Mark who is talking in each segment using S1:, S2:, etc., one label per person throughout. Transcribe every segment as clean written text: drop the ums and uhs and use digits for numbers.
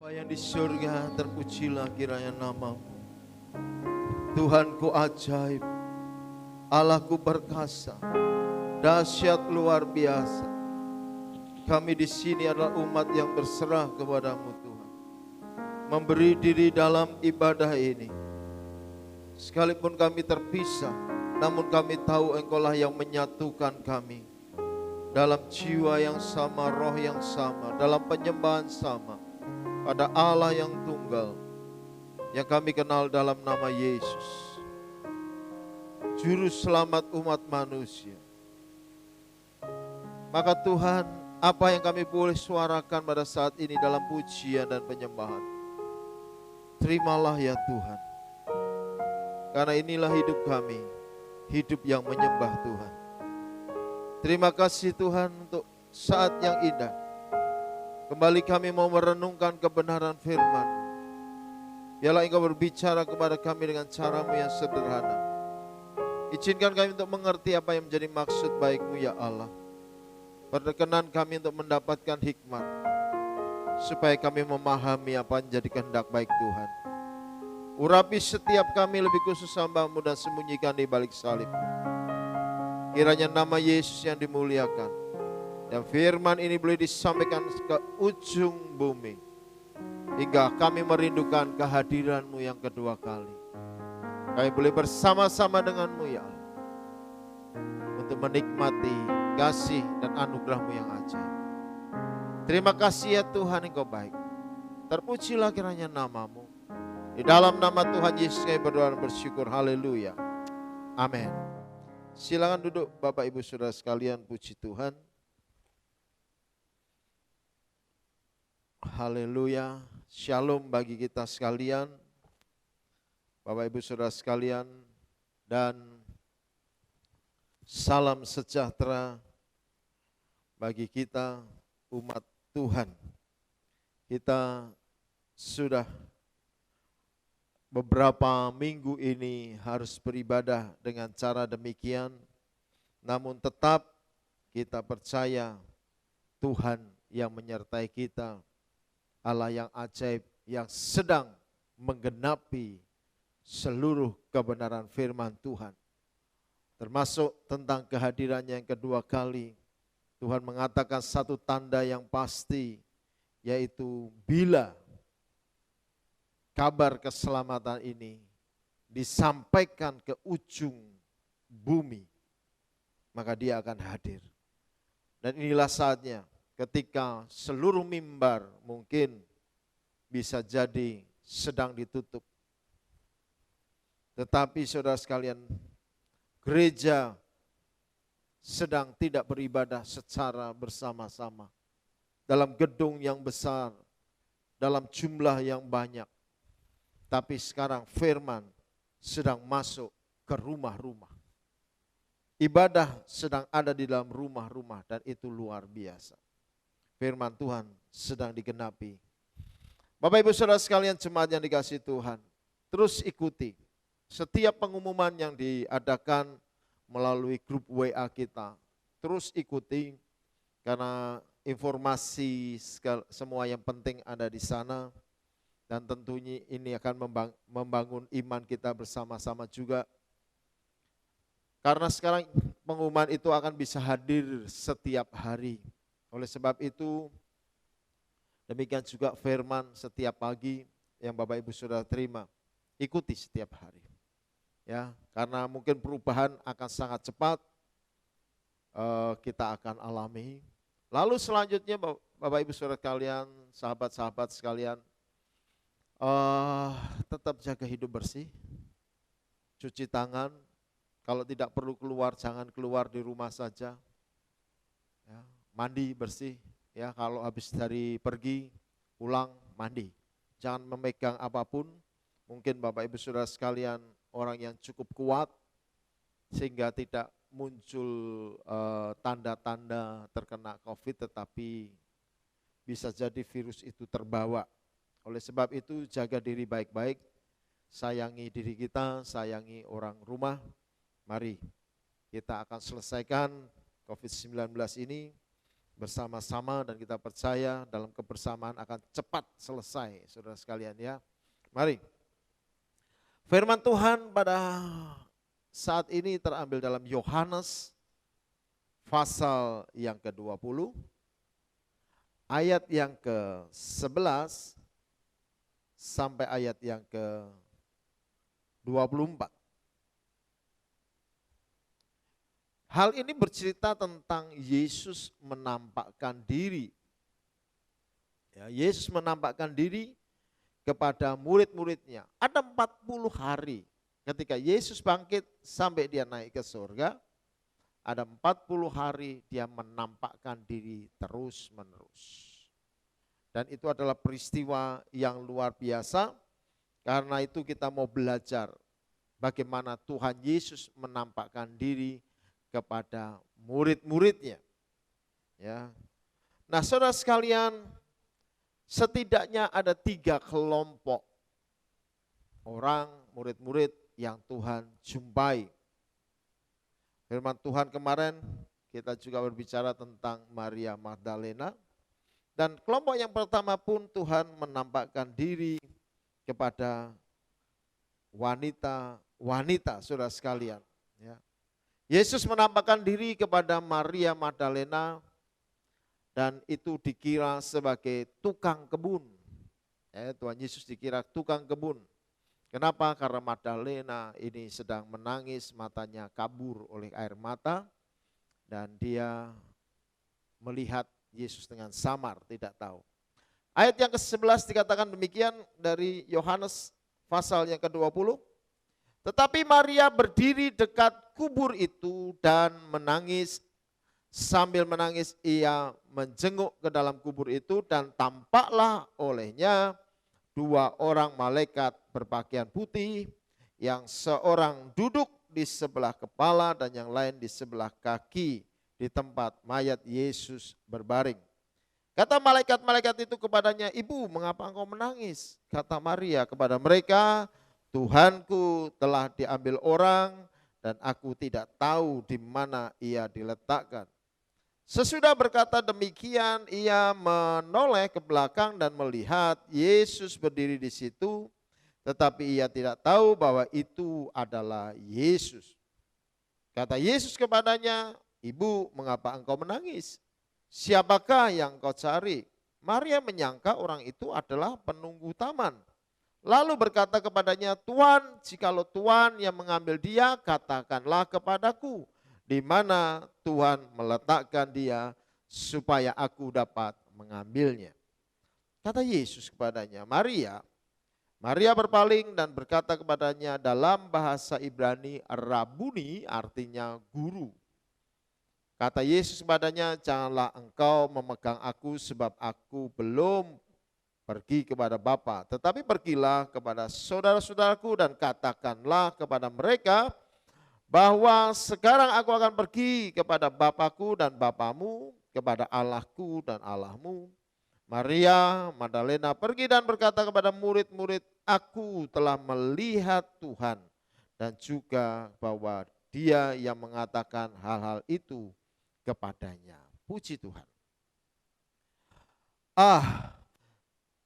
S1: Bapa yang di surga, terpujilah kiranya namamu. Tuhanku ajaib, Allahku perkasa, dahsyat luar biasa. Kami di sini adalah umat yang berserah kepadamu Tuhan, memberi diri dalam ibadah ini. Sekalipun kami terpisah, namun kami tahu Engkaulah yang menyatukan kami dalam jiwa yang sama, roh yang sama, dalam penyembahan sama, pada Allah yang tunggal, yang kami kenal dalam nama Yesus, Juru Selamat umat manusia. Maka Tuhan, apa yang kami boleh suarakan pada saat ini dalam pujian dan penyembahan, terimalah ya Tuhan. Karena inilah hidup kami, hidup yang menyembah Tuhan. Terima kasih Tuhan untuk saat yang indah. Kembali kami mau merenungkan kebenaran firman. Biarlah Engkau berbicara kepada kami dengan cara-Mu yang sederhana. Izinkan kami untuk mengerti apa yang menjadi maksud baik-Mu ya Allah. Perkenan kami untuk mendapatkan hikmat, supaya kami memahami apa yang menjadi kehendak baik Tuhan. Urapi setiap kami, lebih khusus hamba-Mu, dan sembunyikan di balik salib. Kiranya nama Yesus yang dimuliakan, dan firman ini boleh disampaikan ke ujung bumi, hingga kami merindukan kehadiran-Mu yang kedua kali. Kami boleh bersama-sama dengan-Mu ya Allah, untuk menikmati kasih dan anugerah-Mu yang ajaib. Terima kasih ya Tuhan, Engkau baik. Terpujilah kiranya nama-Mu. Di dalam nama Tuhan Yesus kami berdoa dan bersyukur. Haleluya. Amin. Silakan duduk Bapak Ibu Saudara sekalian, puji Tuhan. Haleluya. Shalom bagi kita sekalian, Bapak Ibu Saudara sekalian, dan salam sejahtera bagi kita umat Tuhan. Kita sudah beberapa minggu ini harus beribadah dengan cara demikian, namun tetap kita percaya Tuhan yang menyertai kita, Allah yang ajaib, yang sedang menggenapi seluruh kebenaran firman Tuhan. Termasuk tentang kehadirannya yang kedua kali. Tuhan mengatakan satu tanda yang pasti, yaitu bila kabar keselamatan ini disampaikan ke ujung bumi, maka Dia akan hadir. Dan inilah saatnya ketika seluruh mimbar mungkin bisa jadi sedang ditutup. Tetapi saudara sekalian, gereja sedang tidak beribadah secara bersama-sama dalam gedung yang besar, dalam jumlah yang banyak. Tapi sekarang firman sedang masuk ke rumah-rumah. Ibadah sedang ada di dalam rumah-rumah, dan itu luar biasa. Firman Tuhan sedang digenapi. Bapak Ibu Saudara sekalian, jemaat yang dikasihi Tuhan, terus ikuti setiap pengumuman yang diadakan melalui grup WA kita. Terus ikuti, karena informasi semua yang penting ada di sana. Dan tentunya ini akan membangun iman kita bersama-sama juga. Karena sekarang pengumuman itu akan bisa hadir setiap hari. Oleh sebab itu, demikian juga firman setiap pagi yang Bapak Ibu Saudara terima, ikuti setiap hari. Ya, karena mungkin perubahan akan sangat cepat kita akan alami. Lalu selanjutnya Bapak Ibu Saudara kalian, sahabat-sahabat sekalian, tetap jaga hidup bersih, cuci tangan, kalau tidak perlu keluar jangan keluar, di rumah saja. Ya, mandi bersih, ya kalau habis dari pergi pulang mandi, jangan memegang apapun. Mungkin Bapak Ibu Saudara sekalian orang yang cukup kuat sehingga tidak muncul tanda-tanda terkena COVID, tetapi bisa jadi virus itu terbawa. Oleh sebab itu jaga diri baik-baik, sayangi diri kita, sayangi orang rumah. Mari kita akan selesaikan COVID-19 ini bersama-sama dan kita percaya dalam kebersamaan akan cepat selesai, saudara sekalian ya. Mari. Firman Tuhan pada saat ini terambil dalam Yohanes pasal yang ke-20, ayat yang ke-11 sampai ayat yang ke-24. Hal ini bercerita tentang Yesus menampakkan diri. Ya, Yesus menampakkan diri kepada murid-muridnya. Ada 40 hari ketika Yesus bangkit sampai dia naik ke surga. Ada 40 hari dia menampakkan diri terus-menerus. Dan itu adalah peristiwa yang luar biasa. Karena itu kita mau belajar bagaimana Tuhan Yesus menampakkan diri kepada murid-muridnya. Ya. Nah, saudara sekalian, setidaknya ada 3 kelompok orang, murid-murid yang Tuhan jumpai. Firman Tuhan kemarin kita juga berbicara tentang Maria Magdalena. Dan kelompok yang pertama pun Tuhan menampakkan diri kepada wanita, saudara sekalian. Ya. Yesus menampakkan diri kepada Maria Magdalena dan itu dikira sebagai tukang kebun. Ya, Tuhan Yesus dikira tukang kebun. Kenapa? Karena Magdalena ini sedang menangis, matanya kabur oleh air mata dan dia melihat Yesus dengan samar, tidak tahu. Ayat yang ke-11 dikatakan demikian dari Yohanes pasal yang ke-20. Tetapi Maria berdiri dekat kubur itu dan menangis. Sambil menangis ia menjenguk ke dalam kubur itu dan tampaklah olehnya 2 orang malaikat berpakaian putih, yang seorang duduk di sebelah kepala dan yang lain di sebelah kaki di tempat mayat Yesus berbaring. Kata malaikat-malaikat itu kepadanya, "Ibu, mengapa engkau menangis?" Kata Maria kepada mereka, "Tuhanku telah diambil orang dan aku tidak tahu di mana ia diletakkan." Sesudah berkata demikian, ia menoleh ke belakang dan melihat Yesus berdiri di situ, tetapi ia tidak tahu bahwa itu adalah Yesus. Kata Yesus kepadanya, "Ibu, mengapa engkau menangis? Siapakah yang kau cari?" Maria menyangka orang itu adalah penunggu taman. Lalu berkata kepadanya, "Tuan, jikalau Tuan yang mengambil dia, katakanlah kepadaku di mana Tuhan meletakkan dia supaya aku dapat mengambilnya." Kata Yesus kepadanya, "Maria." Maria berpaling dan berkata kepadanya dalam bahasa Ibrani, Rabuni, artinya guru. Kata Yesus kepadanya, "Janganlah engkau memegang aku sebab aku belum pergi kepada Bapa, tetapi pergilah kepada saudara-saudaraku dan katakanlah kepada mereka bahwa sekarang aku akan pergi kepada Bapakku dan Bapamu, kepada Allahku dan Allahmu." Maria Magdalena pergi dan berkata kepada murid-murid, "Aku telah melihat Tuhan dan juga bahwa Dia yang mengatakan hal-hal itu kepadanya." Puji Tuhan.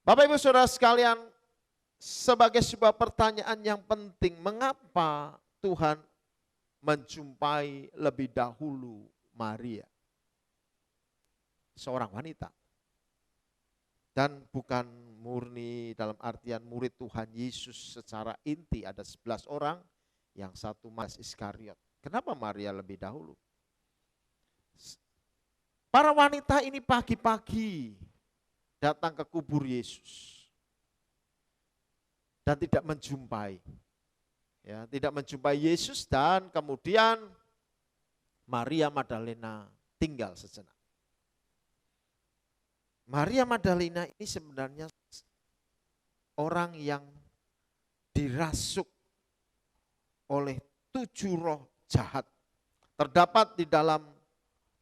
S1: Bapak Ibu Saudara sekalian, sebagai sebuah pertanyaan yang penting, mengapa Tuhan menjumpai lebih dahulu Maria? Seorang wanita. Dan bukan murni dalam artian murid Tuhan Yesus secara inti, ada 11 orang, yang satu Mas Iskariot. Kenapa Maria lebih dahulu? Para wanita ini pagi-pagi datang ke kubur Yesus dan tidak menjumpai, ya, tidak menjumpai Yesus, dan kemudian Maria Magdalena tinggal sejenak. Maria Magdalena ini sebenarnya orang yang dirasuk oleh 7 roh jahat. Terdapat di dalam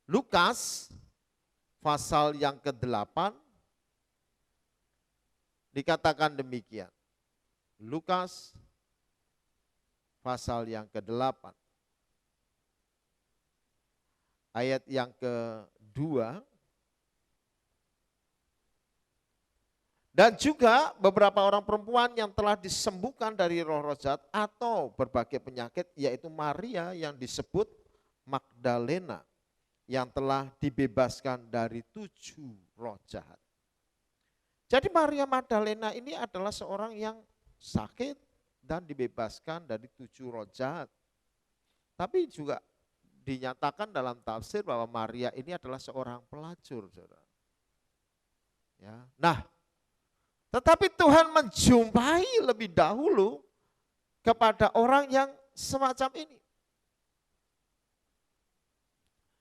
S1: Lukas pasal yang ke-8 dikatakan demikian. Lukas pasal yang ke-8 ayat yang ke-2 Dan juga beberapa orang perempuan yang telah disembuhkan dari roh-roh jahat atau berbagai penyakit, yaitu Maria yang disebut Magdalena yang telah dibebaskan dari 7 roh jahat. Jadi Maria Magdalena ini adalah seorang yang sakit dan dibebaskan dari 7 roh jahat. Tapi juga dinyatakan dalam tafsir bahwa Maria ini adalah seorang pelacur, saudara. Ya. Nah, tetapi Tuhan menjumpai lebih dahulu kepada orang yang semacam ini.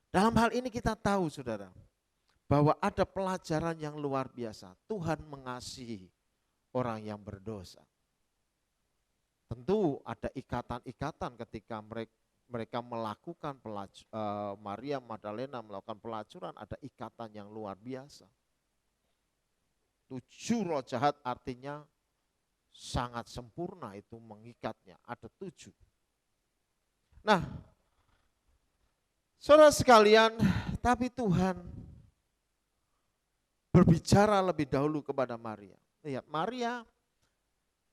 S1: Dalam hal ini kita tahu, saudara, bahwa ada pelajaran yang luar biasa. Tuhan mengasihi orang yang berdosa. Tentu ada ikatan-ikatan ketika mereka melakukan Maria Magdalena melakukan pelacuran, ada ikatan yang luar biasa. 7 roh jahat artinya sangat sempurna itu mengikatnya, ada 7. Nah, saudara sekalian, tapi Tuhan berbicara lebih dahulu kepada Maria. Lihat, Maria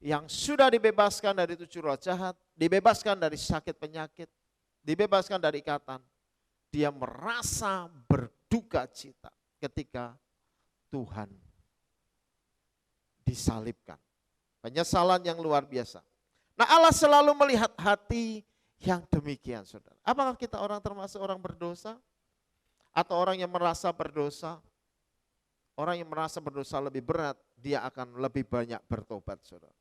S1: yang sudah dibebaskan dari 7 roh jahat, dibebaskan dari sakit penyakit, dibebaskan dari ikatan, dia merasa berduka cita ketika Tuhan disalibkan. Penyesalan yang luar biasa. Nah, Allah selalu melihat hati yang demikian, saudara. Apakah kita termasuk orang berdosa? Atau orang yang merasa berdosa? Orang yang merasa berdosa lebih berat, dia akan lebih banyak bertobat, saudara.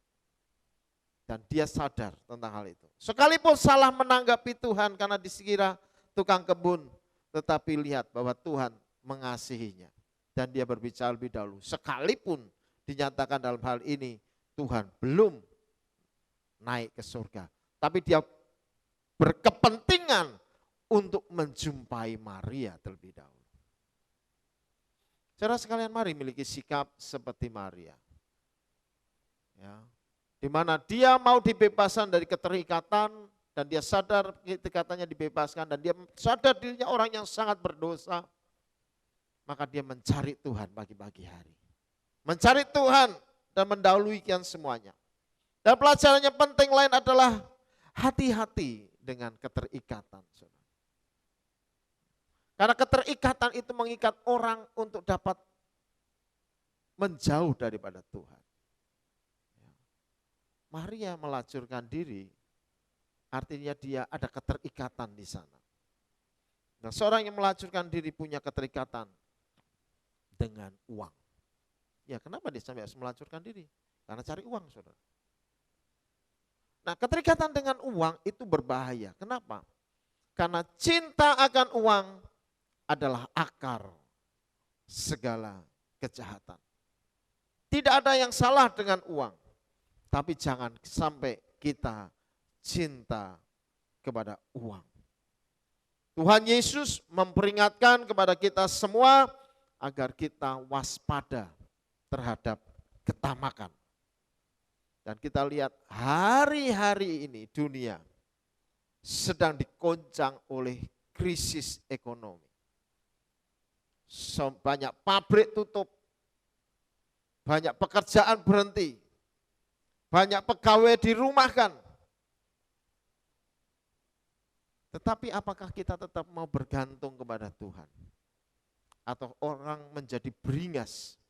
S1: Dan dia sadar tentang hal itu. Sekalipun salah menanggapi Tuhan karena dikira tukang kebun, tetapi lihat bahwa Tuhan mengasihinya. Dan dia berbicara lebih dahulu. Sekalipun dinyatakan dalam hal ini Tuhan belum naik ke surga, tapi dia berkepentingan untuk menjumpai Maria terlebih dahulu. Saudara sekalian, mari miliki sikap seperti Maria. Ya, di mana dia mau dibebaskan dari keterikatan dan dia sadar keterikatannya dibebaskan dan dia sadar dirinya orang yang sangat berdosa, maka dia mencari Tuhan pagi-pagi hari. Mencari Tuhan dan mendahului kian semuanya. Dan pelajaran yang penting lain adalah hati-hati dengan keterikatan. Karena keterikatan itu mengikat orang untuk dapat menjauh daripada Tuhan. Maria melacurkan diri, artinya dia ada keterikatan di sana. Nah, seorang yang melacurkan diri punya keterikatan dengan uang. Ya, kenapa dia sampai harus melacurkan diri? Karena cari uang, saudara. Nah, keterikatan dengan uang itu berbahaya. Kenapa? Karena cinta akan uang adalah akar segala kejahatan. Tidak ada yang salah dengan uang, tapi jangan sampai kita cinta kepada uang. Tuhan Yesus memperingatkan kepada kita semua agar kita waspada terhadap ketamakan. Dan kita lihat hari-hari ini dunia sedang dikoncang oleh krisis ekonomi. Banyak pabrik tutup, banyak pekerjaan berhenti, banyak pegawai dirumahkan. Tetapi apakah kita tetap mau bergantung kepada Tuhan? Atau orang menjadi beringas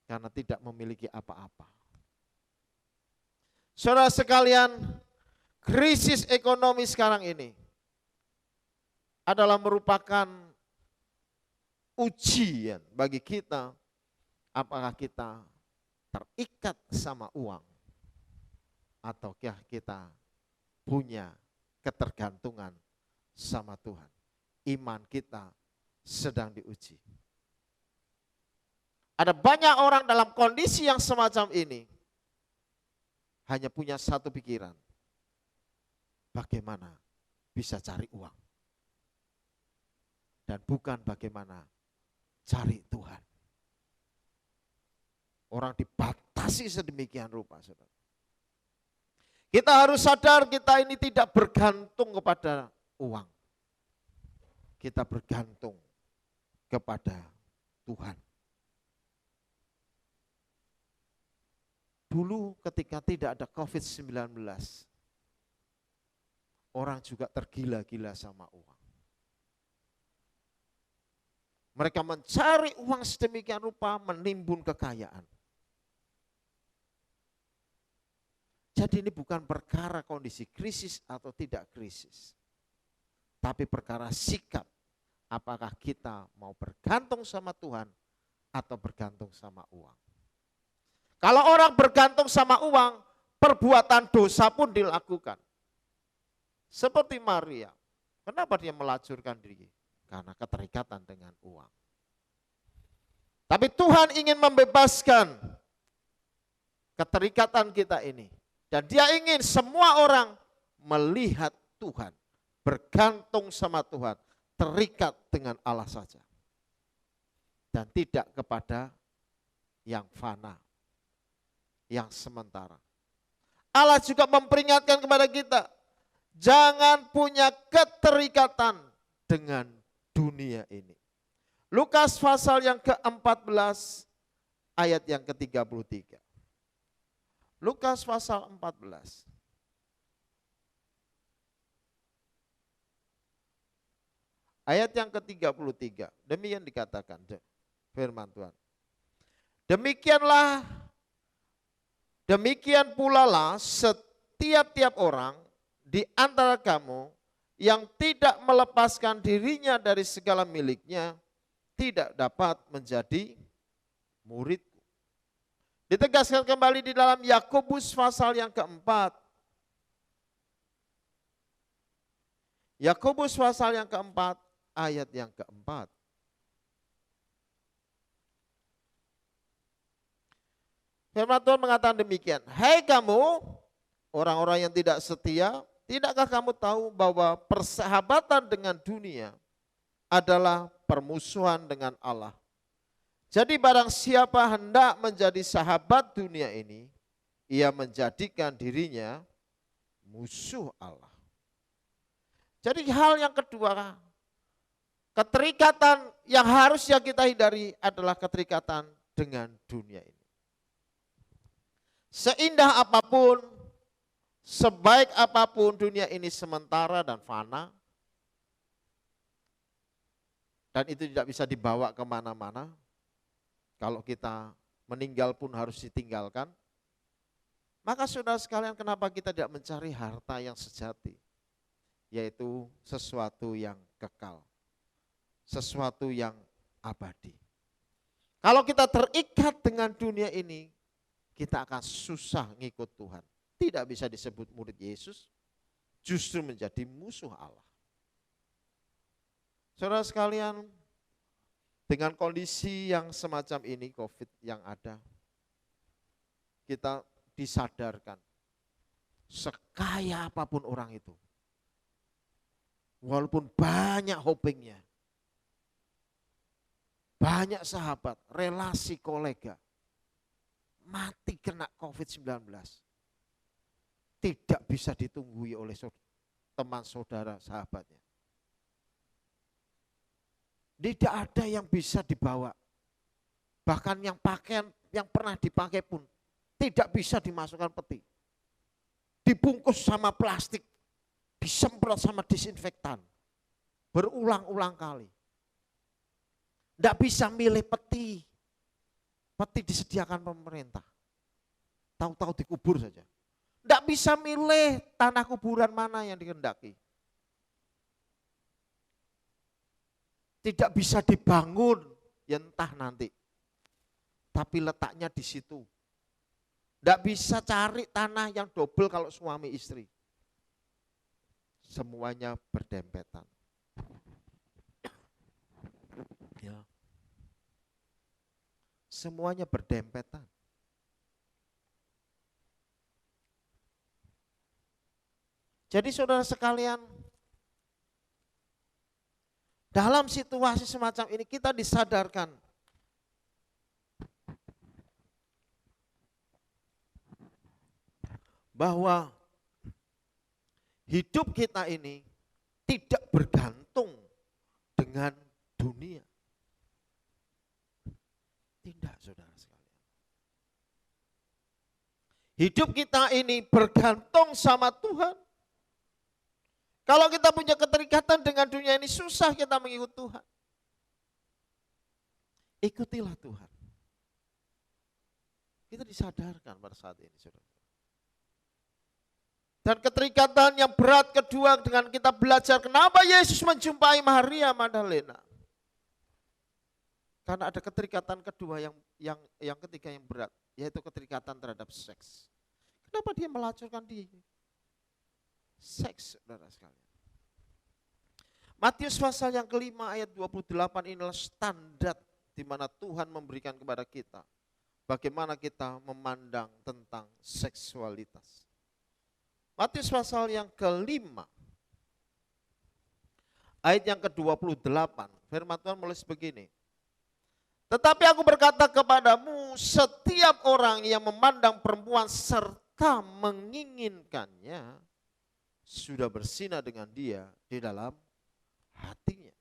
S1: karena tidak memiliki apa-apa. Saudara sekalian, krisis ekonomi sekarang ini adalah merupakan ujian bagi kita, apakah kita terikat sama uang ataukah kita punya ketergantungan sama Tuhan. Iman kita sedang diuji. Ada banyak orang dalam kondisi yang semacam ini hanya punya satu pikiran. Bagaimana bisa cari uang. Dan bukan bagaimana cari Tuhan. Orang dibatasi sedemikian rupa, saudara. Kita harus sadar kita ini tidak bergantung kepada uang. Kita bergantung kepada Tuhan. Dulu ketika tidak ada COVID-19, orang juga tergila-gila sama uang. Mereka mencari uang sedemikian rupa, menimbun kekayaan. Jadi ini bukan perkara kondisi krisis atau tidak krisis, tapi perkara sikap. Apakah kita mau bergantung sama Tuhan atau bergantung sama uang? Kalau orang bergantung sama uang, perbuatan dosa pun dilakukan. Seperti Maria. Kenapa dia melacurkan diri? Karena keterikatan dengan uang. Tapi Tuhan ingin membebaskan keterikatan kita ini. Dan dia ingin semua orang melihat Tuhan. Bergantung sama Tuhan. Terikat dengan Allah saja. Dan tidak kepada yang fana. Yang sementara. Allah juga memperingatkan kepada kita. Jangan punya keterikatan dengan dunia ini. Lukas pasal yang ke-14 ayat yang ke-33. Lukas pasal 14. Ayat yang ke-33. Demikian dikatakan firman Tuhan. Demikian pula lah setiap-tiap orang di antara kamu yang tidak melepaskan dirinya dari segala miliknya, tidak dapat menjadi muridku. Ditegaskan kembali di dalam Yakobus pasal yang keempat. Yakobus pasal yang keempat, ayat yang keempat. Firman Tuhan mengatakan demikian, hai kamu orang-orang yang tidak setia, tidakkah kamu tahu bahwa persahabatan dengan dunia adalah permusuhan dengan Allah? Jadi barang siapa hendak menjadi sahabat dunia ini, ia menjadikan dirinya musuh Allah. Jadi hal yang kedua, keterikatan yang harusnya kita hindari adalah keterikatan dengan dunia ini. Seindah apapun, sebaik apapun dunia ini sementara dan fana, dan itu tidak bisa dibawa kemana-mana. Kalau kita meninggal pun harus ditinggalkan. Maka saudara sekalian, kenapa kita tidak mencari harta yang sejati? Yaitu sesuatu yang kekal, sesuatu yang abadi. Kalau kita terikat dengan dunia ini, kita akan susah ngikut Tuhan. Tidak bisa disebut murid Yesus, justru menjadi musuh Allah. Saudara sekalian, dengan kondisi yang semacam ini, COVID yang ada, kita disadarkan, sekaya apapun orang itu, walaupun banyak hobinya, banyak sahabat, relasi kolega, mati kena COVID-19, tidak bisa ditunggui oleh teman saudara sahabatnya. Tidak ada yang bisa dibawa. Bahkan yang pakaian yang pernah dipakai pun tidak bisa dimasukkan peti. Dibungkus sama plastik, disemprot sama disinfektan. Berulang-ulang kali. Tidak bisa milih peti. Peti disediakan pemerintah. Tahu-tahu dikubur saja. Tidak bisa milih tanah kuburan mana yang dikehendaki. Tidak bisa dibangun, ya entah nanti. Tapi letaknya di situ. Tidak bisa cari tanah yang double kalau suami istri. Semuanya berdempetan. Ya. Semuanya berdempetan. Jadi saudara sekalian, dalam situasi semacam ini kita disadarkan bahwa hidup kita ini tidak bergantung dengan dunia. Tidak, saudara sekalian. Hidup kita ini bergantung sama Tuhan. Kalau kita punya keterikatan dengan dunia ini, susah kita mengikut Tuhan. Ikutilah Tuhan. Kita disadarkan pada saat ini, saudara. Dan keterikatan yang berat kedua dengan kita belajar kenapa Yesus menjumpai Maria Magdalena. Karena ada keterikatan kedua yang ketiga yang berat, yaitu keterikatan terhadap seks. Kenapa dia melacurkan diri? Seks, saudara sekalian. Matius pasal yang kelima ayat 28 inilah standar di mana Tuhan memberikan kepada kita. Bagaimana kita memandang tentang seksualitas. Matius pasal yang kelima, ayat yang ke-28, firman Tuhan menulis begini. Tetapi aku berkata kepadamu, setiap orang yang memandang perempuan serta menginginkannya, sudah berzina dengan dia di dalam hatinya.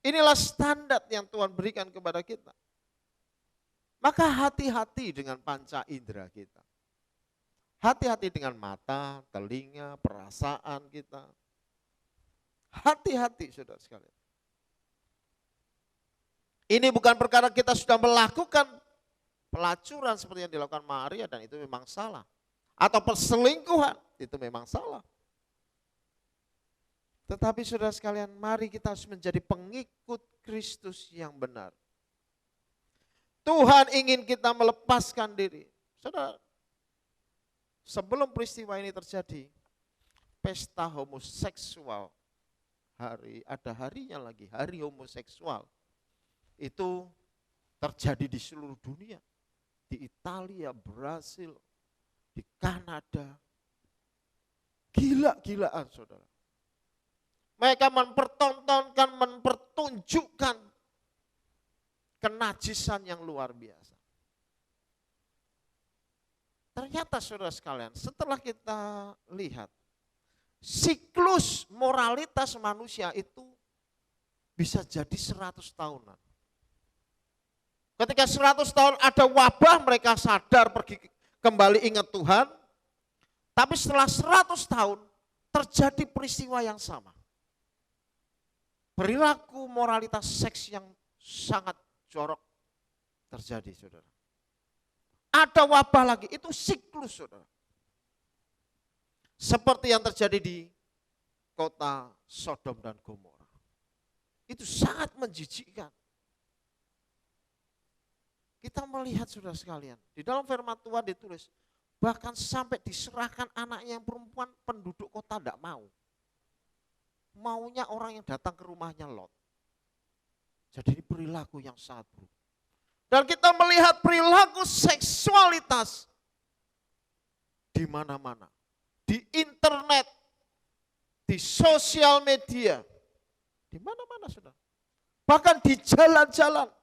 S1: Inilah standar yang Tuhan berikan kepada kita. Maka hati-hati dengan panca indera kita. Hati-hati dengan mata, telinga, perasaan kita. Hati-hati saudara sekalian. Ini bukan perkara kita sudah melakukan pelacuran seperti yang dilakukan Maria dan itu memang salah. Atau perselingkuhan, itu memang salah. Tetapi saudara sekalian, mari kita harus menjadi pengikut Kristus yang benar. Tuhan ingin kita melepaskan diri. Saudara, sebelum peristiwa ini terjadi, pesta homoseksual, ada harinya lagi, hari homoseksual. Itu terjadi di seluruh dunia. Di Italia, Brasil, di Kanada. Gila-gilaan saudara. Mereka mempertontonkan, mempertunjukkan kenajisan yang luar biasa. Ternyata saudara sekalian, setelah kita lihat, siklus moralitas manusia itu bisa jadi 100 tahunan. Ketika 100 tahun ada wabah, mereka sadar pergi kembali ingat Tuhan. Tapi setelah 100 tahun terjadi peristiwa yang sama. Perilaku moralitas seks yang sangat jorok terjadi, saudara. Ada wabah lagi, itu siklus, saudara. Seperti yang terjadi di kota Sodom dan Gomora. Itu sangat menjijikkan. Kita melihat saudara sekalian, di dalam firman Tuhan ditulis, bahkan sampai diserahkan anaknya yang perempuan, penduduk kota tidak mau. Maunya orang yang datang ke rumahnya Lot. Jadi ini perilaku yang sangat buruk. Dan kita melihat perilaku seksualitas di mana-mana. Di internet, di sosial media, di mana-mana saudara. Bahkan di jalan-jalan.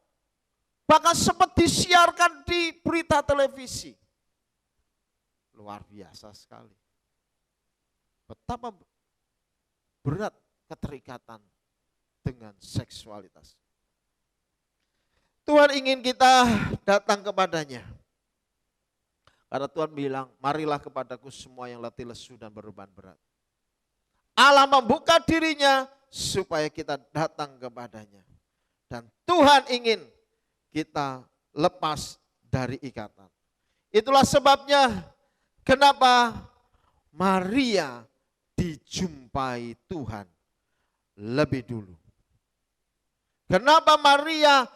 S1: Bahkan sempat disiarkan di berita televisi. Luar biasa sekali. Betapa berat keterikatan dengan seksualitas. Tuhan ingin kita datang kepadanya. Karena Tuhan bilang, marilah kepadaku semua yang letih lesu dan berbeban berat. Allah membuka dirinya supaya kita datang kepadanya. Dan Tuhan ingin kita lepas dari ikatan. Itulah sebabnya kenapa Maria dijumpai Tuhan lebih dulu. Kenapa Maria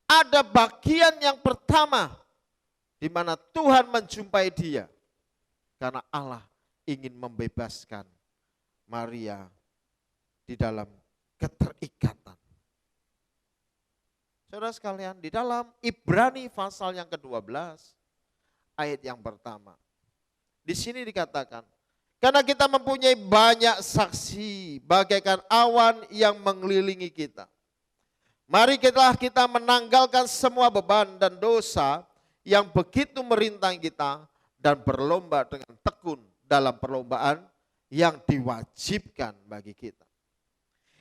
S1: ada bagian yang pertama di mana Tuhan menjumpai dia. Karena Allah ingin membebaskan Maria di dalam keterikatan. Saudara sekalian, di dalam Ibrani pasal yang ke-12, ayat yang pertama. Di sini dikatakan, karena kita mempunyai banyak saksi bagaikan awan yang mengelilingi kita. Mari kita menanggalkan semua beban dan dosa yang begitu merintang kita dan berlomba dengan tekun dalam perlombaan yang diwajibkan bagi kita.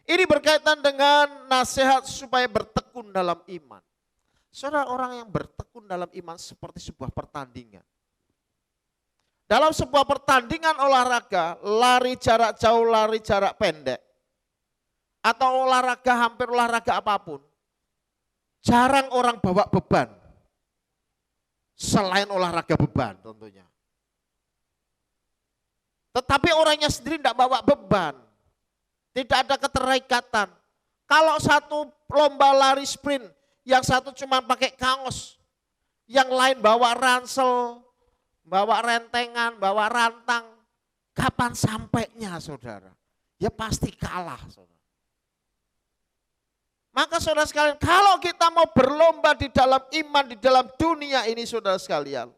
S1: Ini berkaitan dengan nasihat supaya bertekun dalam iman. Saudara, orang yang bertekun dalam iman seperti sebuah pertandingan. Dalam sebuah pertandingan olahraga, lari jarak jauh, lari jarak pendek, atau olahraga hampir olahraga apapun, jarang orang bawa beban. Selain olahraga beban tentunya. Tetapi orangnya sendiri tidak bawa beban. Tidak ada keterikatan. Kalau satu lomba lari sprint, yang satu cuma pakai kaos, yang lain bawa ransel, bawa rentengan, bawa rantang. Kapan sampainya saudara? Ya pasti kalah saudara. Maka saudara sekalian, kalau kita mau berlomba di dalam iman, di dalam dunia ini saudara sekalian,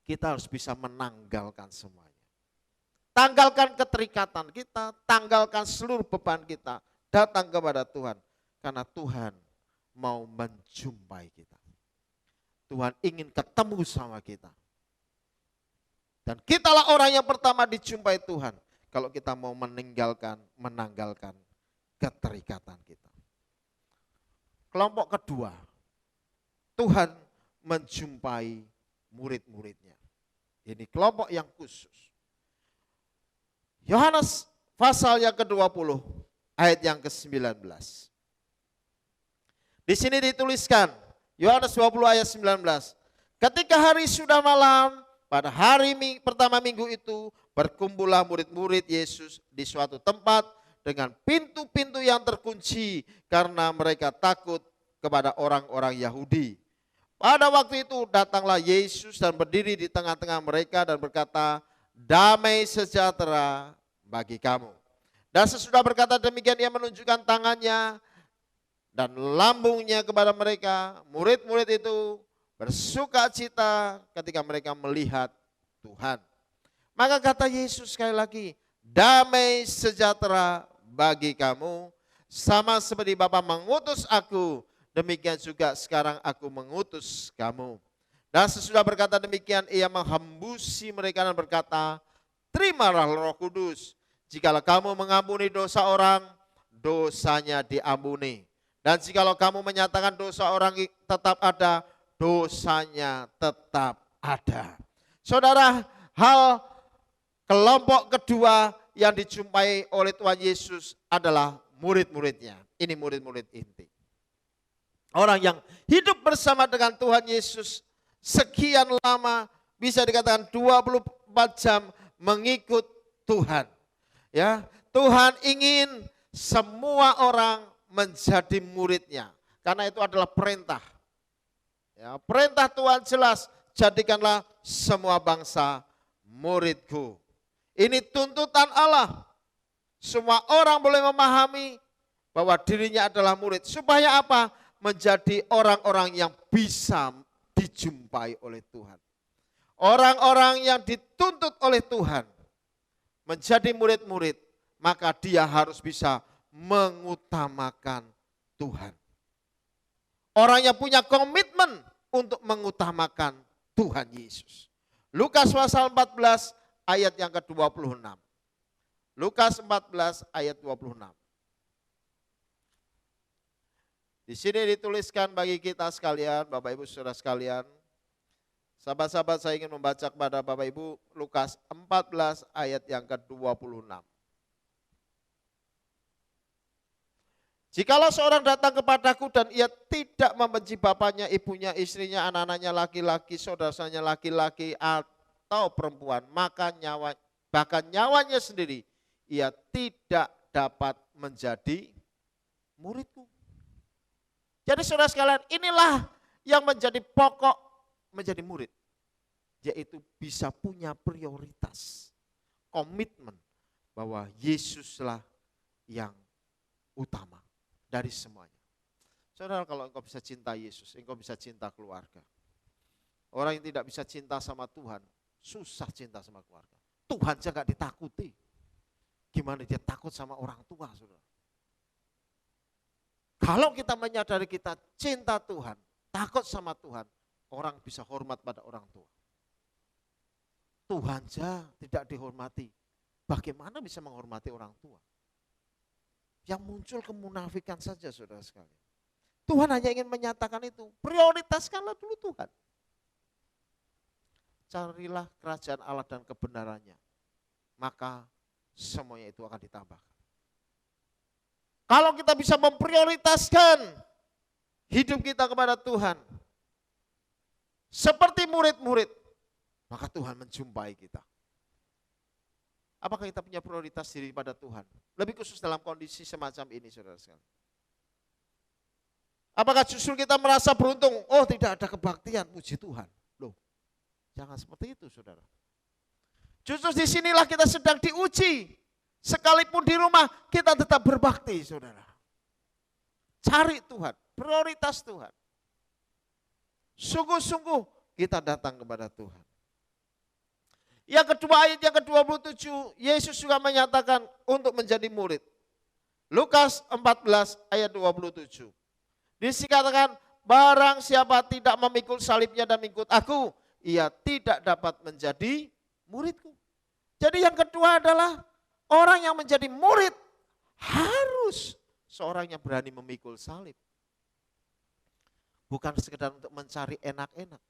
S1: kita harus bisa menanggalkan semuanya. Tanggalkan keterikatan kita, tanggalkan seluruh beban kita, datang kepada Tuhan. Karena Tuhan mau menjumpai kita. Tuhan ingin ketemu sama kita. Dan kitalah orang yang pertama dijumpai Tuhan. Kalau kita mau menanggalkan keterikatan kita. Kelompok kedua, Tuhan menjumpai murid-muridnya. Ini kelompok yang khusus. Yohanes pasal yang ke-20 ayat yang ke-19. Di sini dituliskan Yohanes 20 ayat 19. Ketika hari sudah malam, pada hari pertama minggu itu berkumpullah murid-murid Yesus di suatu tempat dengan pintu-pintu yang terkunci karena mereka takut kepada orang-orang Yahudi. Pada waktu itu datanglah Yesus dan berdiri di tengah-tengah mereka dan berkata, damai sejahtera bagi kamu. Dan sesudah berkata demikian ia menunjukkan tangannya dan lambungnya kepada mereka. Murid-murid itu bersuka cita ketika mereka melihat Tuhan. Maka kata Yesus sekali lagi, damai sejahtera bagi kamu. Sama seperti Bapa mengutus aku, demikian juga sekarang aku mengutus kamu. Dan sesudah berkata demikian ia menghembusi mereka dan berkata, terimalah Roh Kudus. Jikalau kamu mengampuni dosa orang, dosanya diampuni. Dan jikalau kamu menyatakan dosa orang tetap ada, dosanya tetap ada. Saudara, hal kelompok kedua yang dijumpai oleh Tuhan Yesus adalah murid-muridnya. Ini murid-murid inti. Orang yang hidup bersama dengan Tuhan Yesus sekian lama, bisa dikatakan 24 jam mengikut Tuhan. Ya, Tuhan ingin semua orang menjadi muridnya. Karena itu adalah perintah. Ya, perintah Tuhan jelas, jadikanlah semua bangsa muridku. Ini tuntutan Allah. Semua orang boleh memahami bahwa dirinya adalah murid. Supaya apa? Menjadi orang-orang yang bisa dijumpai oleh Tuhan. Orang-orang yang dituntut oleh Tuhan menjadi murid-murid, maka dia harus bisa mengutamakan Tuhan. Orang yang punya komitmen untuk mengutamakan Tuhan Yesus. Lukas pasal 14 ayat yang ke-26. Lukas 14 ayat 26. Di sini dituliskan bagi kita sekalian, Bapak Ibu Saudara sekalian. Sahabat-sahabat, saya ingin membaca kepada Bapak Ibu Lukas 14 ayat yang ke-26. Jikalau seorang datang kepadaku dan ia tidak membenci bapaknya, ibunya, istrinya, anak-anaknya laki-laki, saudaranya laki-laki atau perempuan, maka bahkan nyawanya sendiri, ia tidak dapat menjadi muridku. Jadi saudara sekalian, inilah yang menjadi pokok menjadi murid. Yaitu bisa punya prioritas, komitmen bahwa Yesuslah yang utama dari semuanya. Saudara, kalau engkau bisa cinta Yesus, engkau bisa cinta keluarga. Orang yang tidak bisa cinta sama Tuhan, susah cinta sama keluarga. Tuhan saja gak ditakuti. Gimana dia takut sama orang tua, saudara? Kalau kita menyadari kita cinta Tuhan, takut sama Tuhan, orang bisa hormat pada orang tua. Tuhan saja tidak dihormati, bagaimana bisa menghormati orang tua? Yang muncul kemunafikan saja, saudara sekalian. Tuhan hanya ingin menyatakan itu, prioritaskanlah dulu Tuhan. carilah kerajaan Allah dan kebenarannya, maka semuanya itu akan ditambahkan. Kalau kita bisa memprioritaskan hidup kita kepada Tuhan, seperti murid-murid, maka Tuhan menjumpai kita. Apakah kita punya prioritas diri pada Tuhan? Lebih khusus dalam kondisi semacam ini, saudara sekalian. Apakah justru kita merasa beruntung? Oh, tidak ada kebaktian, puji Tuhan. Loh, jangan seperti itu, saudara. Justru disinilah kita sedang diuji. Sekalipun di rumah, kita tetap berbakti, saudara. Cari Tuhan, prioritas Tuhan. Sungguh-sungguh kita datang kepada Tuhan. Yang kedua, ayat yang ke-27, Yesus juga menyatakan untuk menjadi murid. Lukas 14 ayat 27. Dikatakan, barang siapa tidak memikul salibnya dan mengikut aku, ia tidak dapat menjadi muridku. Jadi yang kedua adalah orang yang menjadi murid harus seorang yang berani memikul salib. Bukan sekedar untuk mencari enak-enak.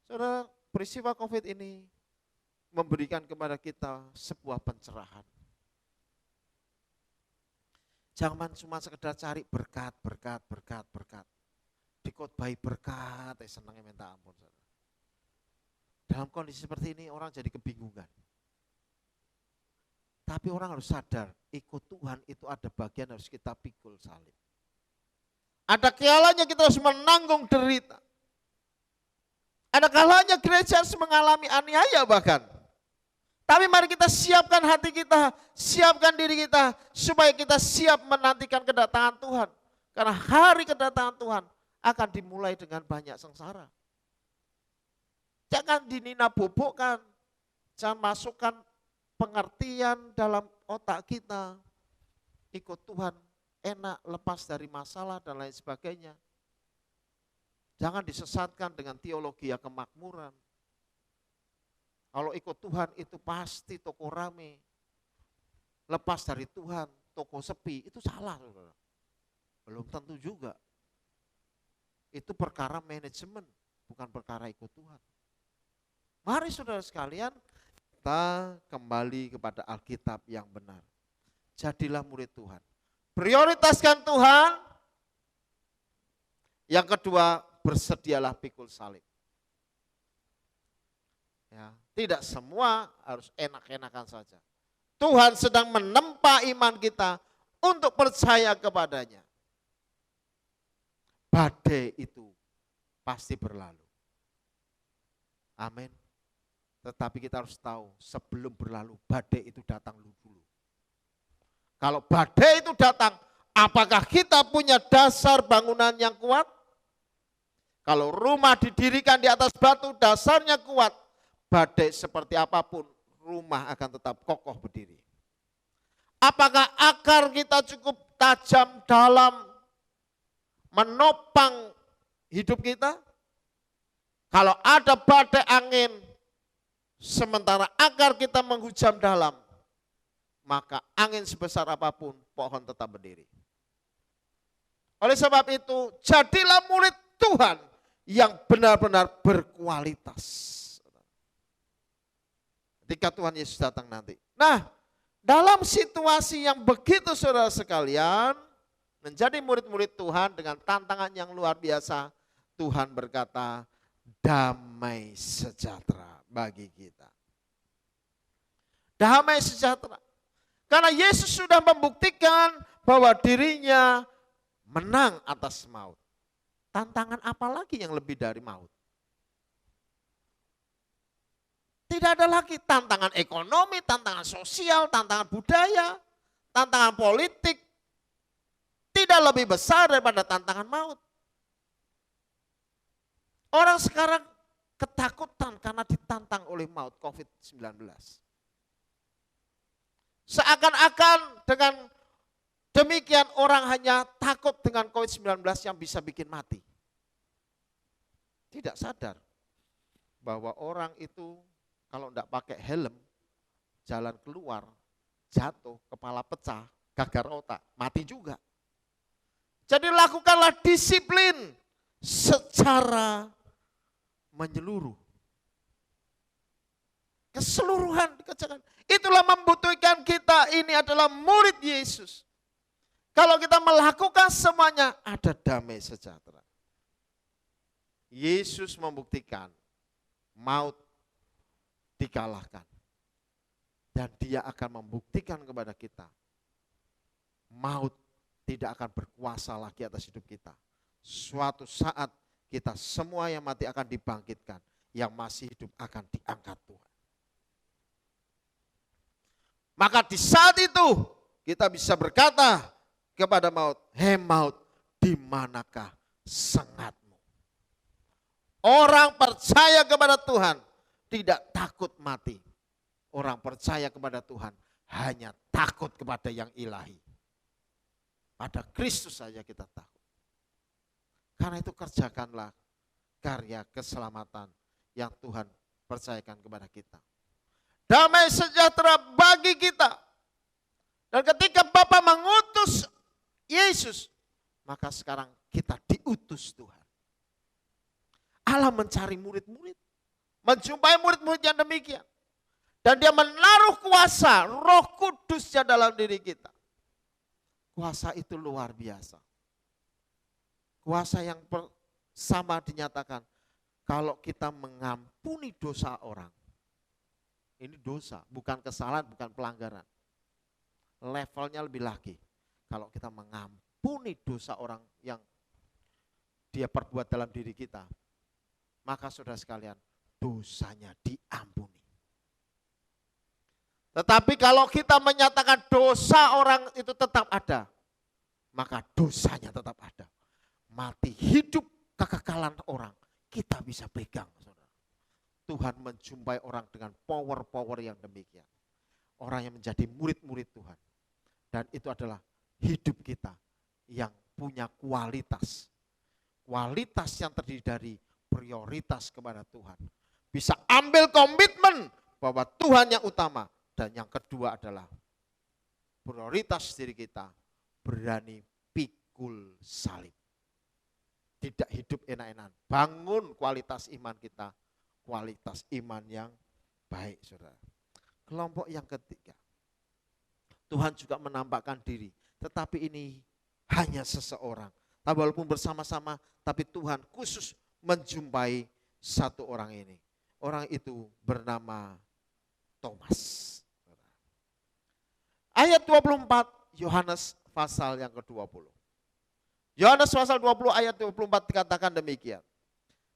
S1: Saudara, peristiwa COVID ini memberikan kepada kita sebuah pencerahan. Jangan cuma sekedar cari berkat. Dikotbahi berkat, senangnya minta ampun. Saudara. Dalam kondisi seperti ini orang jadi kebingungan. Tapi orang harus sadar, ikut Tuhan itu ada bagian harus kita pikul salib. Ada kalanya kita harus menanggung derita. Ada kalanya gereja harus mengalami aniaya bahkan. Tapi mari kita siapkan hati kita, siapkan diri kita, supaya kita siap menantikan kedatangan Tuhan. Karena hari kedatangan Tuhan akan dimulai dengan banyak sengsara. Jangan dinina-bobokkan, jangan masukkan pengertian dalam otak kita. Ikut Tuhan enak, lepas dari masalah dan lain sebagainya. Jangan disesatkan dengan teologi yang kemakmuran. Kalau ikut Tuhan itu pasti toko rame. Lepas dari Tuhan, toko sepi, itu salah. Saudara. Belum tentu juga. Itu perkara manajemen, bukan perkara ikut Tuhan. Mari saudara sekalian, kita kembali kepada Alkitab yang benar. Jadilah murid Tuhan. Prioritaskan Tuhan. Yang kedua, bersedialah pikul salib. Ya, tidak semua harus enak-enakan saja. Tuhan sedang menempa iman kita untuk percaya kepadanya. Badai itu pasti berlalu. Amin. Tetapi kita harus tahu sebelum berlalu badai itu datang dulu. Kalau badai itu datang, apakah kita punya dasar bangunan yang kuat? Kalau rumah didirikan di atas batu, dasarnya kuat, badai seperti apapun, rumah akan tetap kokoh berdiri. Apakah akar kita cukup tajam dalam menopang hidup kita? Kalau ada badai angin, sementara akar kita menghujam dalam, maka angin sebesar apapun, pohon tetap berdiri. Oleh sebab itu, jadilah murid Tuhan yang benar-benar berkualitas. Ketika Tuhan Yesus datang nanti. Nah, dalam situasi yang begitu saudara sekalian, menjadi murid-murid Tuhan dengan tantangan yang luar biasa, Tuhan berkata, damai sejahtera bagi kita. Damai sejahtera. Karena Yesus sudah membuktikan bahwa dirinya menang atas maut. Tantangan apa lagi yang lebih dari maut? Tidak ada lagi tantangan ekonomi, tantangan sosial, tantangan budaya, tantangan politik. Tidak lebih besar daripada tantangan maut. Orang sekarang ketakutan karena ditantang oleh maut COVID-19. Seakan-akan dengan demikian orang hanya takut dengan COVID-19 yang bisa bikin mati. Tidak sadar bahwa orang itu kalau tidak pakai helm, jalan keluar, jatuh, kepala pecah, gagar otak, mati juga. Jadi lakukanlah disiplin secara menyeluruh Keseluruhan dikerjakan. Itulah membutuhkan kita ini adalah murid Yesus. Kalau kita melakukan semuanya, ada damai sejahtera. Yesus membuktikan maut dikalahkan. Dan dia akan membuktikan kepada kita, maut tidak akan berkuasa lagi atas hidup kita. Suatu saat kita semua yang mati akan dibangkitkan, yang masih hidup akan diangkat Tuhan. Maka di saat itu kita bisa berkata kepada maut, "Hei maut, di manakah sengatmu?" Orang percaya kepada Tuhan tidak takut mati. Orang percaya kepada Tuhan hanya takut kepada yang ilahi. Pada Kristus saja kita takut. Karena itu kerjakanlah karya keselamatan yang Tuhan percayakan kepada kita. Damai sejahtera bagi kita. Dan ketika Bapa mengutus Yesus, maka sekarang kita diutus Tuhan. Allah mencari murid-murid, menjumpai murid-murid yang demikian. Dan dia menaruh kuasa Roh Kudusnya dalam diri kita. Kuasa itu luar biasa. Kuasa yang sama dinyatakan kalau kita mengampuni dosa orang. Ini dosa, bukan kesalahan, bukan pelanggaran. Levelnya lebih lagi. Kalau kita mengampuni dosa orang yang dia perbuat dalam diri kita, maka saudara sekalian, dosanya diampuni. Tetapi kalau kita menyatakan dosa orang itu tetap ada, maka dosanya tetap ada. Mati hidup kekekalan orang, kita bisa pegang. Tuhan menjumpai orang dengan power-power yang demikian. Orang yang menjadi murid-murid Tuhan. Dan itu adalah hidup kita yang punya kualitas. Kualitas yang terdiri dari prioritas kepada Tuhan. Bisa ambil komitmen bahwa Tuhan yang utama. Dan yang kedua adalah prioritas diri kita berani pikul salib. Tidak hidup enak-enakan. Bangun kualitas iman kita. Kualitas iman yang baik, saudara. Kelompok yang ketiga, Tuhan juga menampakkan diri, tetapi ini hanya seseorang. Tapi walaupun bersama-sama, tapi Tuhan khusus menjumpai satu orang ini. Orang itu bernama Thomas. Ayat 24, Yohanes pasal yang ke-20. Yohanes pasal 20 ayat 24 dikatakan demikian.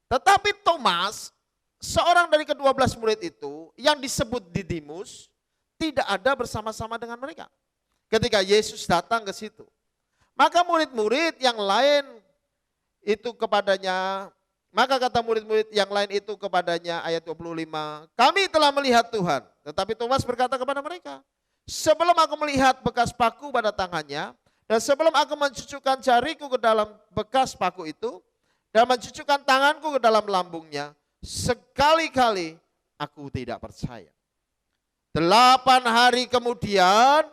S1: Tetapi Thomas, seorang dari ke-12 murid itu yang disebut Didimus tidak ada bersama-sama dengan mereka ketika Yesus datang ke situ. Maka murid-murid yang lain itu kepadanya, maka kata murid-murid yang lain itu kepadanya ayat 25, "Kami telah melihat Tuhan." Tetapi Thomas berkata kepada mereka, "Sebelum aku melihat bekas paku pada tangannya dan sebelum aku mencucukkan jariku ke dalam bekas paku itu dan mencucukkan tanganku ke dalam lambungnya, sekali-kali aku tidak percaya." 8 hari kemudian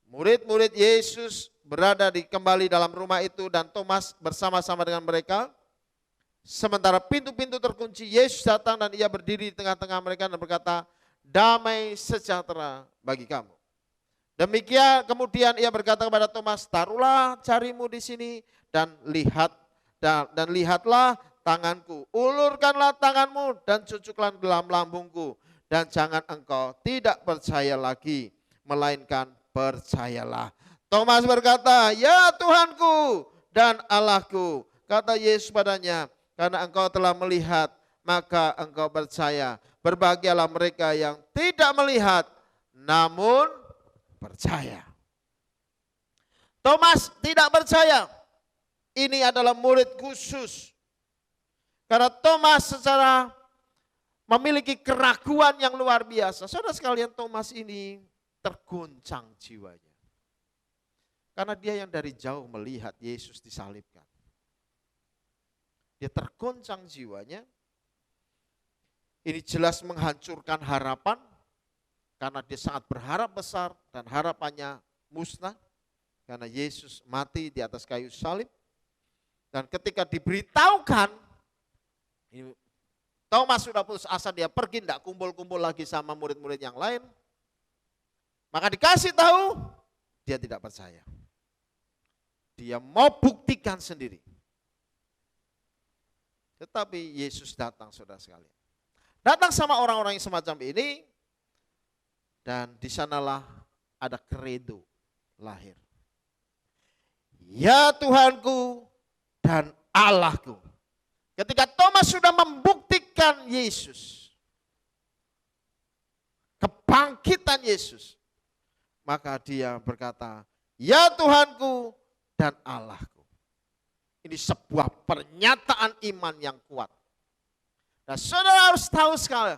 S1: murid-murid Yesus berada kembali dalam rumah itu dan Thomas bersama-sama dengan mereka. Sementara pintu-pintu terkunci, Yesus datang dan ia berdiri di tengah-tengah mereka dan berkata, "Damai sejahtera bagi kamu." Demikian kemudian ia berkata kepada Thomas, "Taruhlah jarimu di sini dan lihatlah tanganku, ulurkanlah tanganmu dan cucuklah dalam lambungku, dan jangan engkau tidak percaya lagi, melainkan percayalah." Thomas berkata, "Ya Tuhanku dan Allahku." Kata Yesus padanya, "Karena engkau telah melihat, maka engkau percaya. Berbahagialah mereka yang tidak melihat, namun percaya." Thomas tidak percaya. Ini adalah murid khusus. Karena Thomas secara memiliki keraguan yang luar biasa. Saudara sekalian, Thomas ini tergoncang jiwanya. Karena dia yang dari jauh melihat Yesus disalibkan. Dia tergoncang jiwanya. Ini jelas menghancurkan harapan. Karena dia sangat berharap besar dan harapannya musnah. Karena Yesus mati di atas kayu salib. Dan ketika diberitahukan, ini Thomas sudah putus asa, dia pergi, tidak kumpul-kumpul lagi sama murid-murid yang lain. Maka dikasih tahu, dia tidak percaya. Dia mau buktikan sendiri. Tetapi Yesus datang, saudara sekalian. Datang sama orang-orang yang semacam ini, dan di sanalah ada kredo lahir. Ya Tuhanku dan Allahku. Ketika Thomas sudah membuktikan Yesus, kebangkitan Yesus, maka dia berkata, ya Tuhanku dan Allahku. Ini sebuah pernyataan iman yang kuat. Nah, saudara harus tahu sekali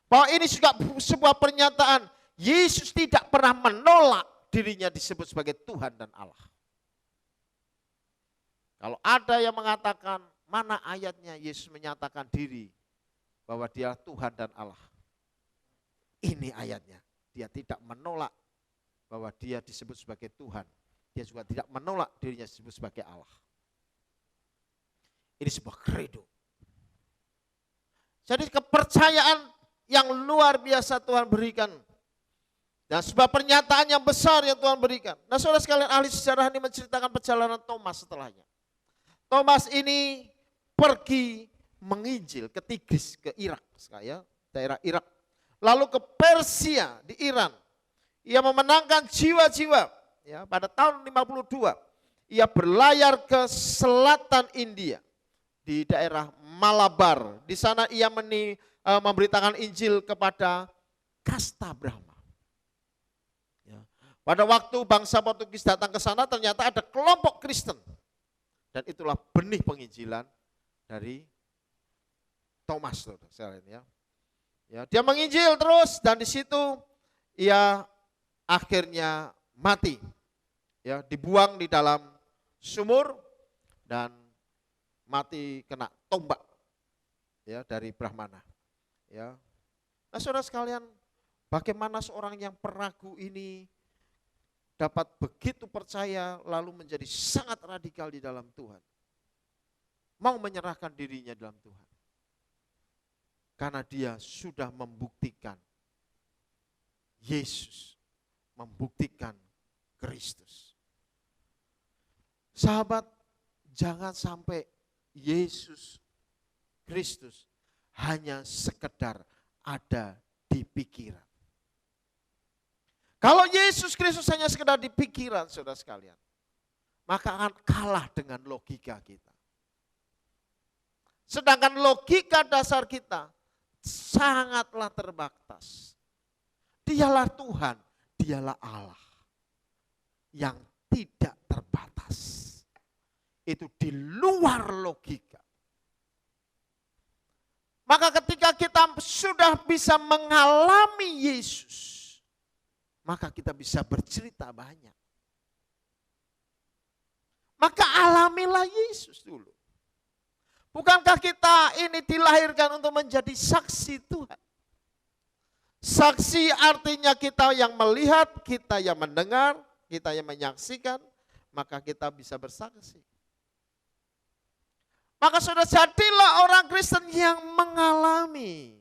S1: bahwa ini juga sebuah pernyataan Yesus tidak pernah menolak dirinya disebut sebagai Tuhan dan Allah. Kalau ada yang mengatakan, mana ayatnya Yesus menyatakan diri bahwa dia Tuhan dan Allah. Ini ayatnya. Dia tidak menolak bahwa dia disebut sebagai Tuhan. Dia juga tidak menolak dirinya disebut sebagai Allah. Ini sebuah kredo. Jadi kepercayaan yang luar biasa Tuhan berikan. Dan sebuah pernyataan yang besar yang Tuhan berikan. Nah, saudara sekalian, ahli sejarah ini menceritakan perjalanan Thomas setelahnya. Thomas ini pergi menginjil ke Tigris, ke Irak, daerah Irak. Lalu ke Persia di Iran. Ia memenangkan jiwa-jiwa. Ya, pada tahun 52 ia berlayar ke selatan India di daerah Malabar. Di sana ia memberitakan Injil kepada kasta Brahma. Ya. Pada waktu bangsa Portugis datang ke sana, ternyata ada kelompok Kristen. Dan itulah benih penginjilan dari Thomas. Ya. Ya, dia menginjil terus dan di situ ia akhirnya mati. Ya, dibuang di dalam sumur dan mati kena tombak ya dari Brahmana. Ya. Nah, saudara sekalian, bagaimana seorang yang peragu ini dapat begitu percaya lalu menjadi sangat radikal di dalam Tuhan. Mau menyerahkan dirinya dalam Tuhan. Karena dia sudah membuktikan Yesus, membuktikan Kristus. Sahabat, jangan sampai Yesus Kristus hanya sekedar ada di pikiran. Kalau Yesus Kristus hanya sekedar di pikiran, saudara sekalian, maka akan kalah dengan logika kita. Sedangkan logika dasar kita sangatlah terbatas. Dialah Tuhan, dialah Allah yang tidak terbatas. Itu di luar logika. Maka ketika kita sudah bisa mengalami Yesus, maka kita bisa bercerita banyak. Maka alamilah Yesus dulu. Bukankah kita ini dilahirkan untuk menjadi saksi Tuhan? Saksi artinya kita yang melihat, kita yang mendengar, kita yang menyaksikan, maka kita bisa bersaksi. Maka sudah jadilah orang Kristen yang mengalami.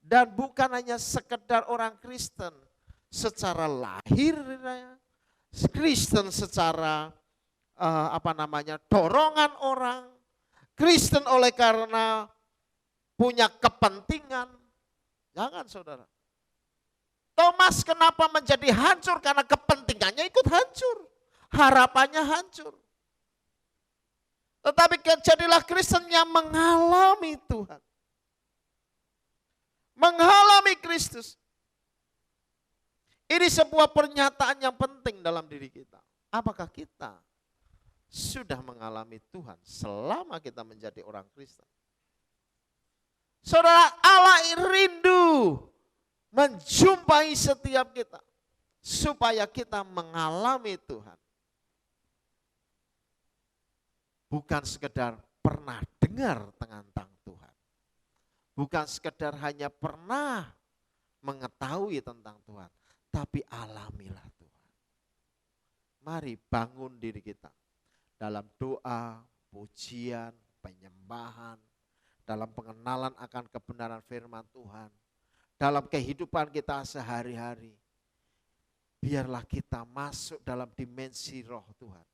S1: Dan bukan hanya sekedar orang Kristen secara lahir, Kristen secara dorongan orang, Kristen oleh karena punya kepentingan. Jangan saudara. Thomas kenapa menjadi hancur? Karena kepentingannya ikut hancur. Harapannya hancur. Tetapi jadilah Kristen yang mengalami Tuhan. Mengalami Kristus. Ini sebuah pernyataan yang penting dalam diri kita. Apakah kita sudah mengalami Tuhan selama kita menjadi orang Kristen? Saudara, Allah rindu menjumpai setiap kita supaya kita mengalami Tuhan. Bukan sekedar pernah dengar tentang Tuhan. Bukan sekedar hanya pernah mengetahui tentang Tuhan. Tapi alamilah Tuhan. Mari bangun diri kita dalam doa, pujian, penyembahan, dalam pengenalan akan kebenaran firman Tuhan, dalam kehidupan kita sehari-hari. Biarlah kita masuk dalam dimensi roh Tuhan,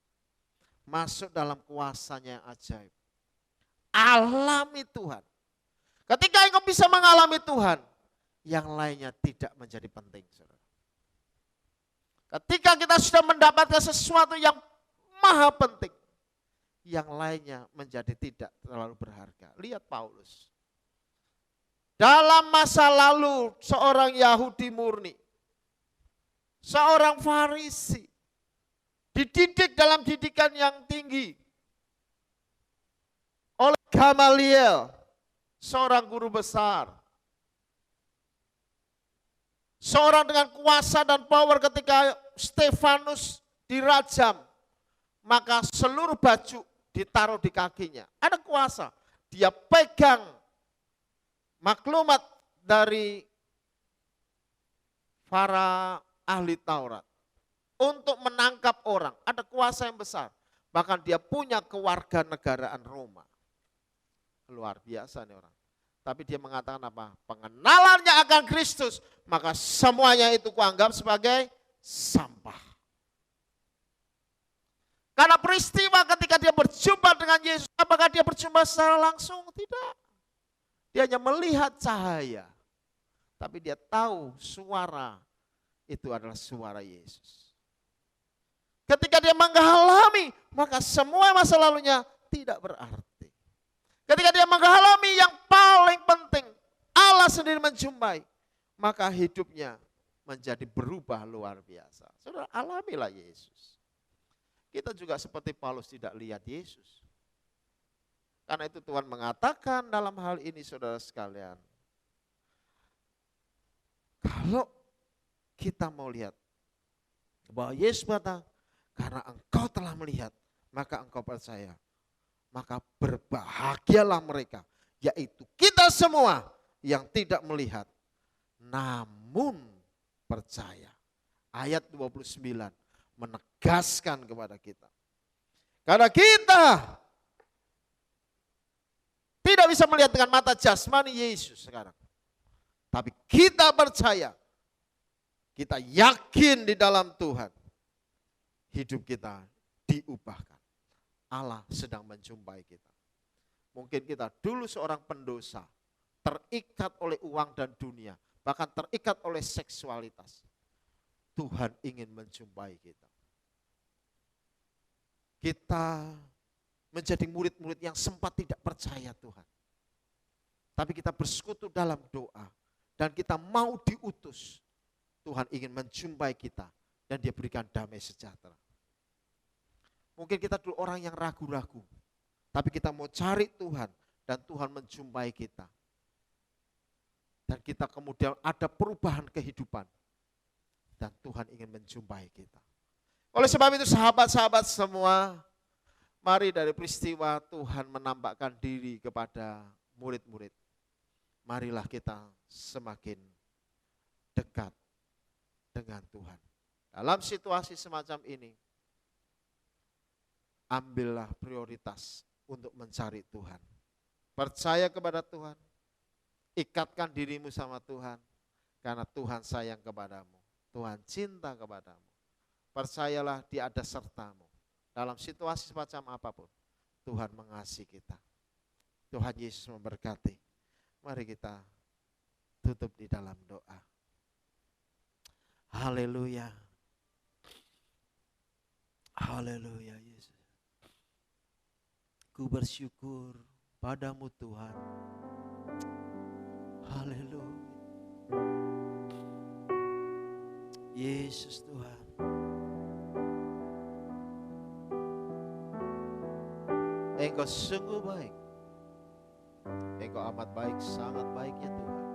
S1: masuk dalam kuasa-Nya yang ajaib. Alami Tuhan. Ketika engkau bisa mengalami Tuhan, yang lainnya tidak menjadi penting, saudara. Ketika kita sudah mendapatkan sesuatu yang maha penting, yang lainnya menjadi tidak terlalu berharga. Lihat Paulus. Dalam masa lalu seorang Yahudi murni, seorang Farisi, dididik dalam didikan yang tinggi oleh Gamaliel, seorang guru besar. Seorang dengan kuasa dan power ketika Stefanus dirajam, maka seluruh baju ditaruh di kakinya. Ada kuasa. Dia pegang maklumat dari para ahli Taurat untuk menangkap orang. Ada kuasa yang besar. Bahkan dia punya kewarganegaraan Roma. Luar biasa nih orang. Tapi dia mengatakan apa? Pengenalannya akan Kristus, maka semuanya itu kuanggap sebagai sampah. Karena peristiwa ketika dia berjumpa dengan Yesus, apakah dia berjumpa secara langsung? Tidak. Dia hanya melihat cahaya. Tapi dia tahu suara itu adalah suara Yesus. Ketika dia mengalami, maka semua masa lalunya tidak berarti. Ketika dia mengalami yang paling penting, Allah sendiri menjumpai, maka hidupnya menjadi berubah luar biasa. Saudara, alamilah Yesus. Kita juga seperti Paulus tidak lihat Yesus. Karena itu Tuhan mengatakan dalam hal ini, saudara sekalian, kalau kita mau lihat bahwa Yesus berkata, karena engkau telah melihat, maka engkau percaya. Maka berbahagialah mereka, yaitu kita semua yang tidak melihat, namun percaya. Ayat 29 menegaskan kepada kita. Karena kita tidak bisa melihat dengan mata jasmani Yesus sekarang. Tapi kita percaya, kita yakin di dalam Tuhan, hidup kita diubahkan. Allah sedang menjumpai kita. Mungkin kita dulu seorang pendosa, terikat oleh uang dan dunia, bahkan terikat oleh seksualitas. Tuhan ingin menjumpai kita. Kita menjadi murid-murid yang sempat tidak percaya Tuhan. Tapi kita bersekutu dalam doa dan kita mau diutus. Tuhan ingin menjumpai kita dan Dia berikan damai sejahtera. Mungkin kita dulu orang yang ragu-ragu, tapi kita mau cari Tuhan dan Tuhan menjumpai kita. Dan kita kemudian ada perubahan kehidupan dan Tuhan ingin menjumpai kita. Oleh sebab itu sahabat-sahabat semua, mari dari peristiwa Tuhan menampakkan diri kepada murid-murid. Marilah kita semakin dekat dengan Tuhan. Dalam situasi semacam ini, ambillah prioritas untuk mencari Tuhan. Percaya kepada Tuhan. Ikatkan dirimu sama Tuhan. Karena Tuhan sayang kepadamu. Tuhan cinta kepadamu. Percayalah Dia ada sertamu. Dalam situasi semacam apapun, Tuhan mengasihi kita. Tuhan Yesus memberkati. Mari kita tutup di dalam doa. Haleluya. Haleluya Yesus. Ku bersyukur padamu Tuhan. Haleluya. Yesus Tuhan. Engkau sungguh baik. Engkau amat baik, sangat baiknya Tuhan.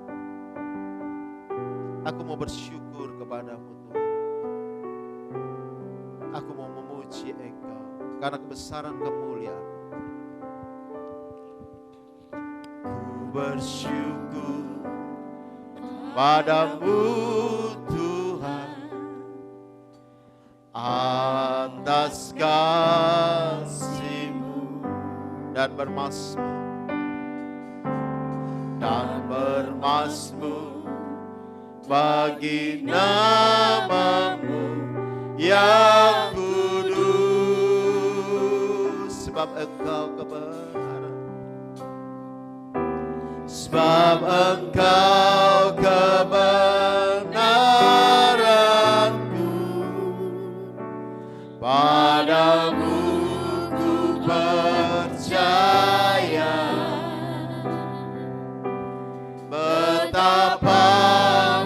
S1: Aku mau bersyukur kepadamu Tuhan. Aku mau memuji Engkau karena kebesaran kemuliaan. Bersyukur padamu Tuhan atas kasih-Mu dan bermasmur dan bermasmur bagi namamu yang kudus. Sebab Engkau kebenaran, sebab Engkau kebenaranku, padamu ku percaya. Betapa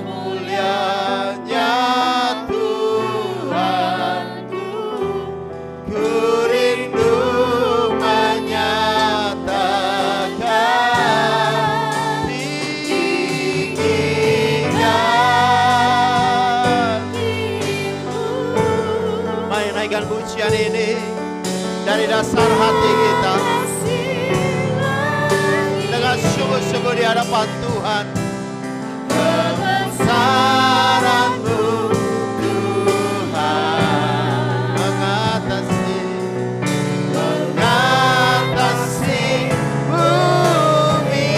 S1: mulianya Tuhanku, ku rindu menyatakan tingginya. Mari naikkan pujian ini dari dasar hati kita dengan sungguh-sungguh di hadapan Tuhan. Kebesaran-Mu Tuhan mengatasi bumi,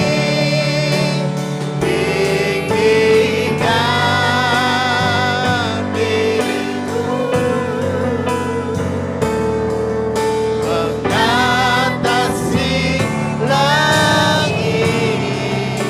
S1: tinggikan diri-Mu mengatasi langit.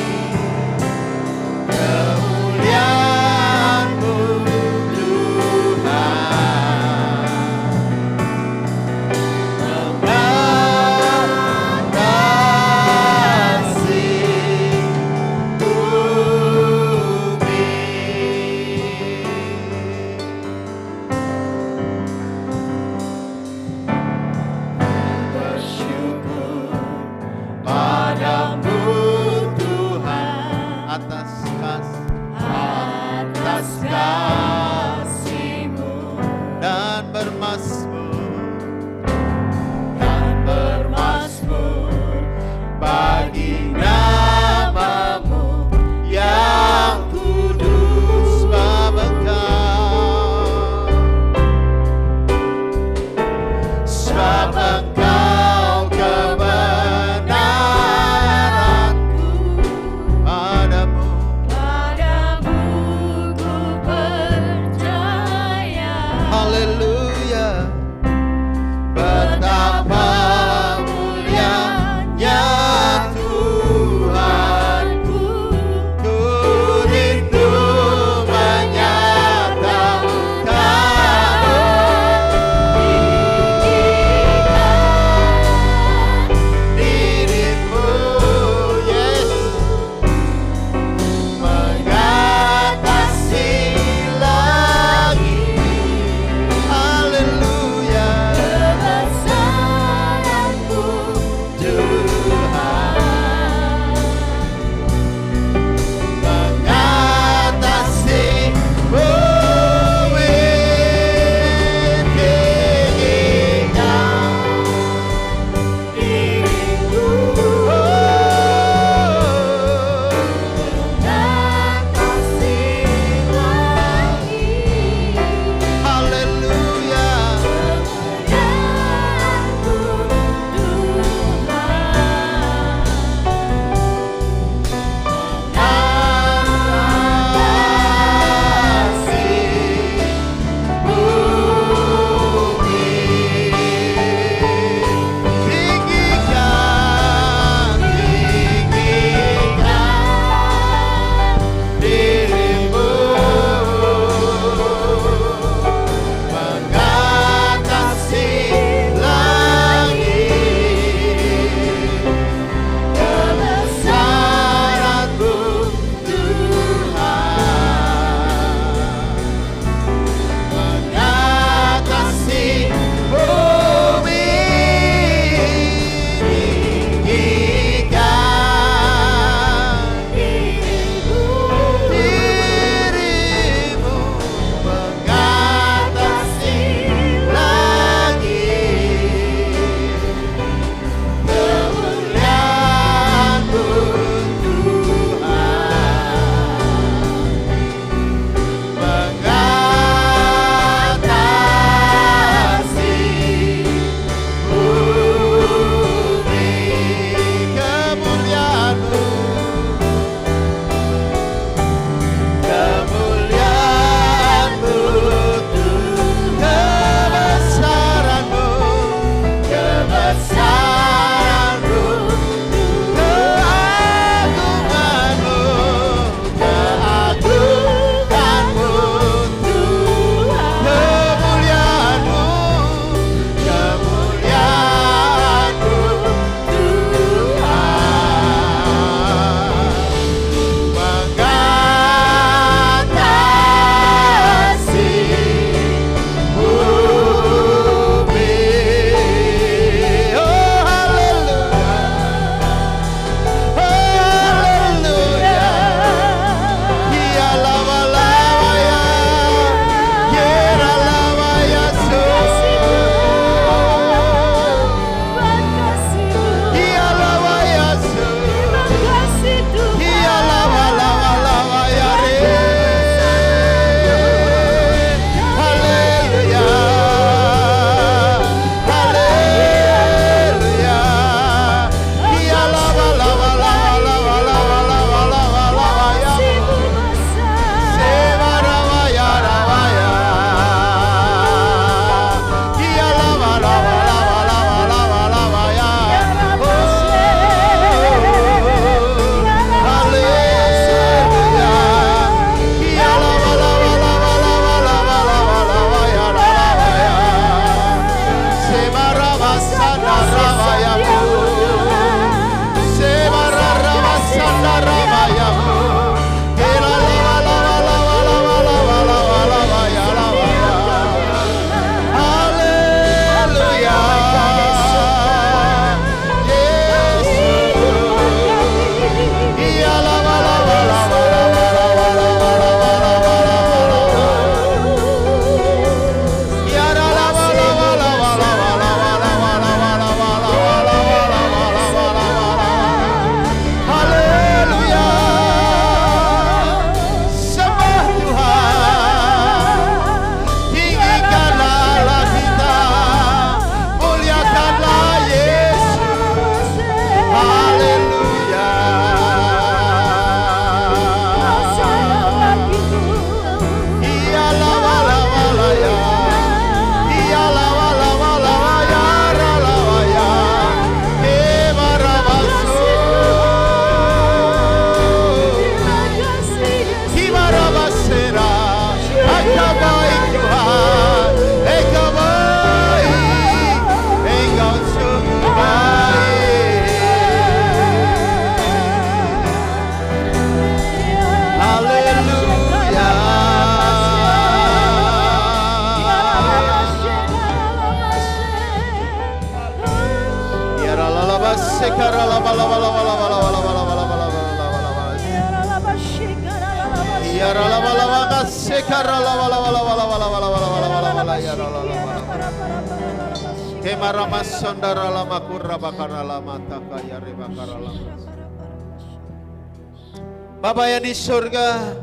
S1: Bapa yang di surga,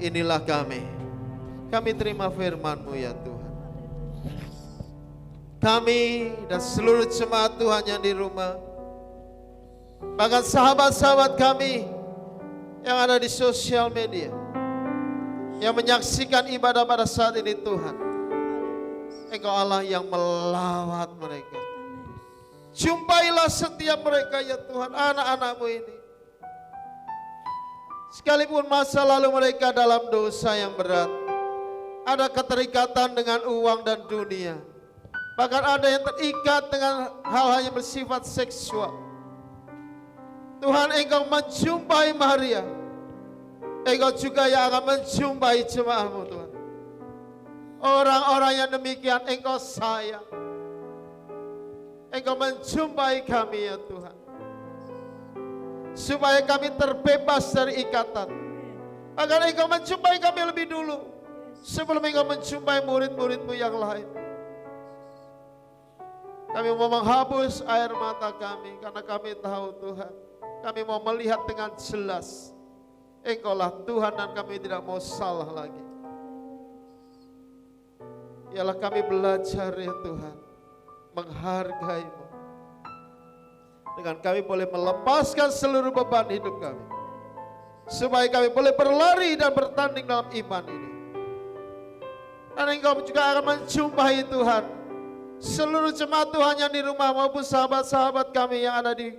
S1: inilah kami. Kami terima firman-Mu ya Tuhan. Kami dan seluruh jemaat Tuhan yang di rumah, bahkan sahabat-sahabat kami yang ada di sosial media, yang menyaksikan ibadah pada saat ini Tuhan, Engkau Allah yang melawat mereka. Jumpailah setiap mereka ya Tuhan, anak-anak-Mu ini. Sekalipun masa lalu mereka dalam dosa yang berat, ada keterikatan dengan uang dan dunia, bahkan ada yang terikat dengan hal-hal yang bersifat seksual. Tuhan, Engkau menjumpai Maria, Engkau juga yang akan menjumpai jemaat-Mu Tuhan. Orang-orang yang demikian Engkau sayang, Engkau menjumpai kami ya Tuhan, supaya kami terbebas dari ikatan, agar Engkau menjumpai kami lebih dulu, sebelum Engkau menjumpai murid-murid-Mu yang lain. Kami mau menghapus air mata kami, karena kami tahu Tuhan, kami mau melihat dengan jelas Engkaulah Tuhan dan kami tidak mau salah lagi. Ialah kami belajar ya Tuhan, menghargai-Mu, dengan kami boleh melepaskan seluruh beban hidup kami, supaya kami boleh berlari dan bertanding dalam iman ini. Dan Engkau juga akan menjumpai Tuhan seluruh jemaat Tuhan yang di rumah maupun sahabat-sahabat kami yang ada di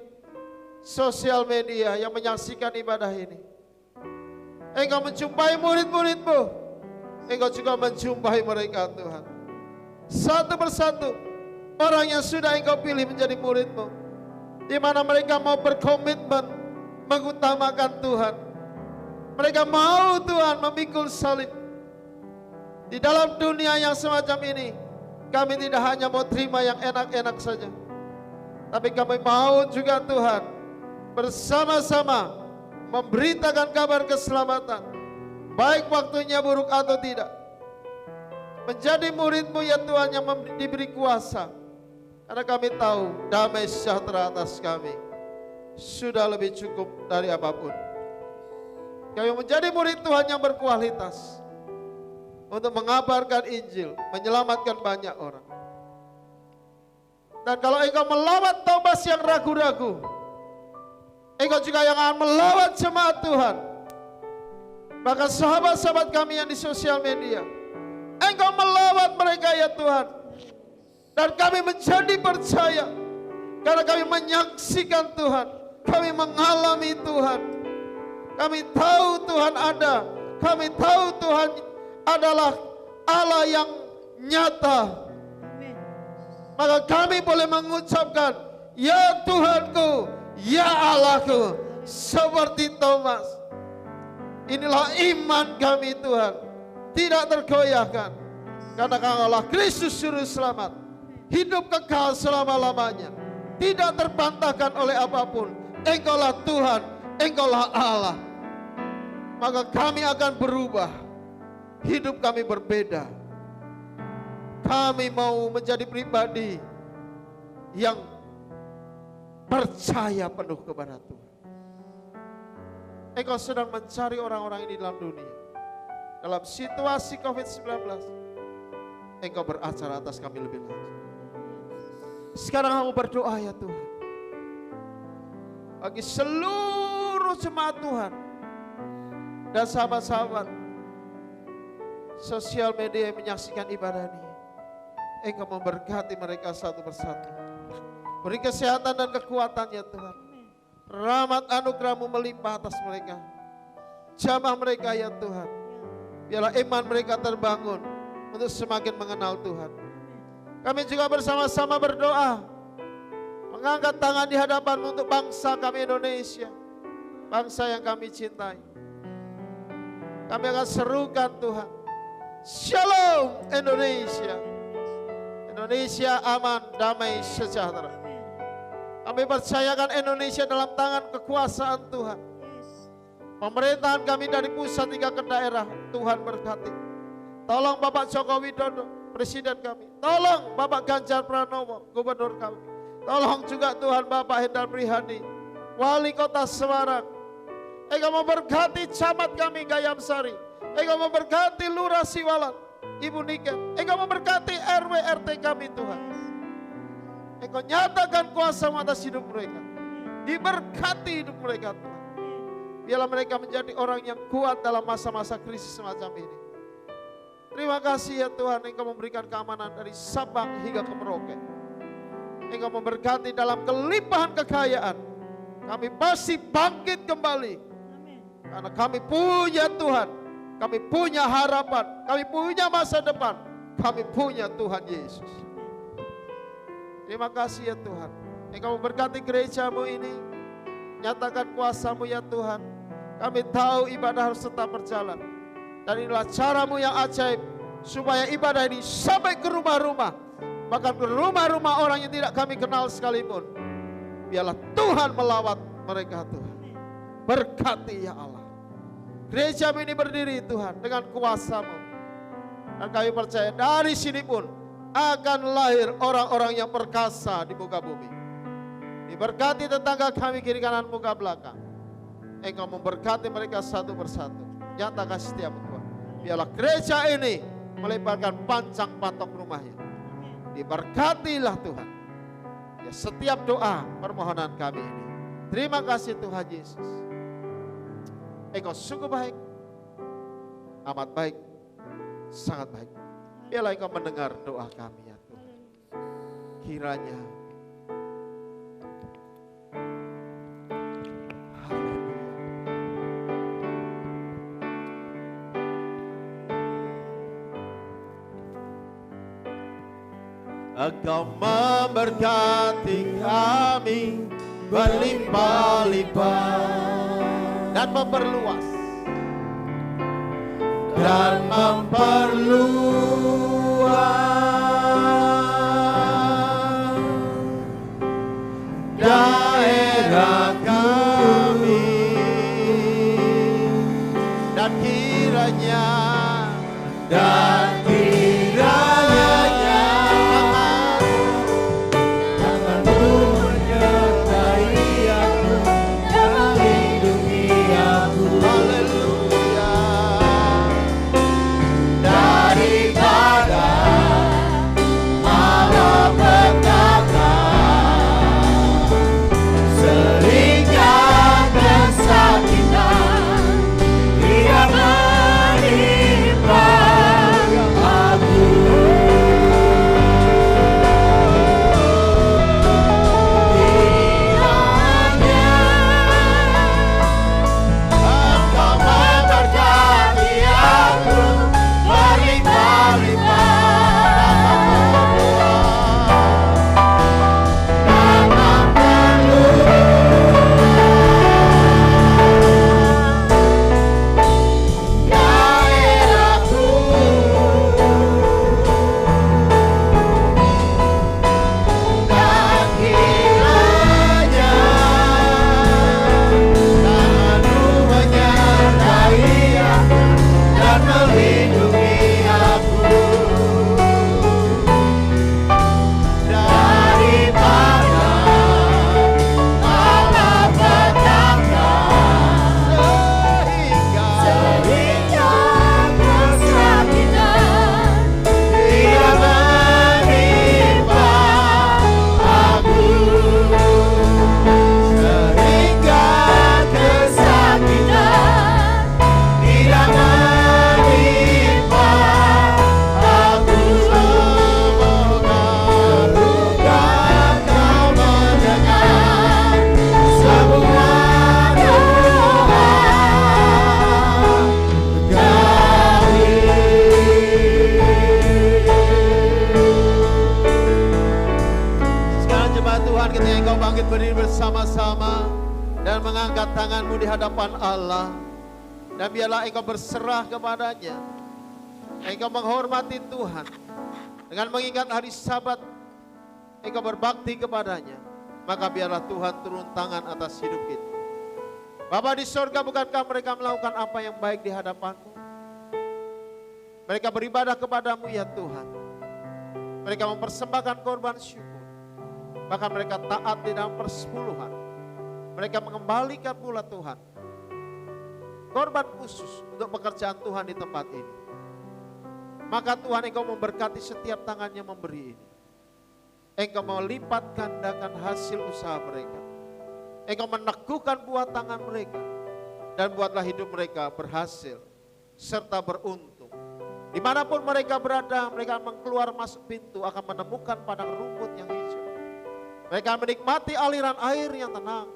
S1: sosial media yang menyaksikan ibadah ini. Engkau menjumpai murid-murid-Mu, Engkau juga menjumpai mereka Tuhan. Satu persatu orang yang sudah Engkau pilih menjadi murid-Mu, di mana mereka mau berkomitmen mengutamakan Tuhan. Mereka mau Tuhan memikul salib. Di dalam dunia yang semacam ini, kami tidak hanya mau terima yang enak-enak saja, tapi kami mau juga Tuhan bersama-sama memberitakan kabar keselamatan, baik waktunya buruk atau tidak. Menjadi murid-Mu ya Tuhan yang diberi kuasa, karena kami tahu damai sejahtera atas kami sudah lebih cukup dari apapun. Kami menjadi murid Tuhan yang berkualitas untuk mengabarkan Injil, menyelamatkan banyak orang. Dan kalau Engkau melawat Thomas yang ragu-ragu, Engkau juga yang akan melawat jemaat Tuhan, bahkan sahabat-sahabat kami yang di sosial media. Engkau melawat mereka ya Tuhan, dan kami menjadi percaya, karena kami menyaksikan Tuhan, kami mengalami Tuhan. Kami tahu Tuhan ada, kami tahu Tuhan adalah Allah yang nyata. Maka kami boleh mengucapkan, ya Tuhanku, ya Allahku, seperti Thomas. Inilah iman kami Tuhan, tidak tergoyahkan, karena Engkaulah Kristus Juru Selamat, hidup kekal selama-lamanya, tidak terbantahkan oleh apapun. Engkaulah Tuhan, Engkaulah Allah. Maka kami akan berubah, hidup kami berbeda. Kami mau menjadi pribadi yang percaya penuh kepada Tuhan. Engkau sedang mencari orang-orang ini dalam dunia. Dalam situasi COVID-19, Engkau beracara atas kami lebih lanjut. Sekarang aku berdoa ya Tuhan, bagi seluruh jemaat Tuhan dan sahabat-sahabat sosial media yang menyaksikan ibadah ini, Engkau memberkati mereka satu persatu. Beri kesehatan dan kekuatan ya Tuhan. Rahmat anugerah-Mu melimpah atas mereka. Jamah mereka ya Tuhan. Biarlah iman mereka terbangun untuk semakin mengenal Tuhan. Kami juga bersama-sama berdoa, mengangkat tangan di hadapan-Mu untuk bangsa kami Indonesia, bangsa yang kami cintai. Kami akan serukan Tuhan, Shalom Indonesia. Indonesia aman, damai, sejahtera. Kami percayakan Indonesia dalam tangan kekuasaan Tuhan. Pemerintahan kami dari pusat hingga ke daerah, Tuhan berkati. Tolong Bapak Joko Widodo, Presiden kami. Tolong Bapak Ganjar Pranowo, Gubernur kami. Tolong juga Tuhan Bapak Hendar Prihadi, Wali Kota Semarang. Engkau memberkati camat kami Gayam Sari. Engkau memberkati Lurah Siwalan, Ibu Niken. Engkau memberkati RW RT kami Tuhan. Engkau nyatakan kuasa atas hidup mereka. Diberkati hidup mereka Tuhan. Biarlah mereka menjadi orang yang kuat dalam masa-masa krisis semacam ini. Terima kasih ya Tuhan, Engkau memberikan keamanan dari Sabang hingga ke Merauke. Engkau memberkati dalam kelimpahan kekayaan. Kami pasti bangkit kembali. Karena kami punya Tuhan. Kami punya harapan. Kami punya masa depan. Kami punya Tuhan Yesus. Terima kasih ya Tuhan. Engkau memberkati gerejamu ini. Nyatakan kuasa-Mu ya Tuhan. Kami tahu ibadah harus tetap berjalan. Dan inilah cara-Mu yang ajaib. Supaya ibadah ini sampai ke rumah-rumah. Bahkan ke rumah-rumah orang yang tidak kami kenal sekalipun. Biarlah Tuhan melawat mereka Tuhan. Berkati ya Allah. Gereja ini berdiri Tuhan dengan kuasa-Mu. Dan kami percaya dari sini pun akan lahir orang-orang yang perkasa di muka bumi. Diberkati tetangga kami kiri kanan muka belakang. Engkau memberkati mereka satu persatu. Nyatakan setiap Tuhan. Biarlah gereja ini melebarkan pancang patok rumahnya. Diberkatilah Tuhan. Ya, setiap doa permohonan kami ini. Terima kasih Tuhan Yesus. Engkau sungguh baik. Amat baik. Sangat baik. Biarlah Engkau mendengar doa kami ya Tuhan. Kiranya Engkau memberkati kami berlimpah-limpah dan memperluas daerah kami dan kiranya bersama-sama dan mengangkat tanganmu di hadapan Allah. Dan biarlah engkau berserah kepadanya. Engkau menghormati Tuhan. Dengan mengingat hari Sabat, engkau berbakti kepadanya. maka biarlah Tuhan turun tangan atas hidup kita. Bapa di sorga, bukankah mereka melakukan apa yang baik di hadapan-Mu? Mereka beribadah kepadamu ya Tuhan. Mereka mempersembahkan korban syukur. Bahkan mereka taat di dalam persepuluhan. Mereka mengembalikan pula Tuhan korban khusus untuk pekerjaan Tuhan di tempat ini. Maka Tuhan, Engkau memberkati setiap tangannya memberi ini. Engkau melipat gandakan hasil usaha mereka. Engkau meneguhkan buah tangan mereka. Dan buatlah hidup mereka berhasil serta beruntung. Dimanapun mereka berada, mereka keluar masuk pintu akan menemukan padang rumput yang hijau. Mereka menikmati aliran air yang tenang.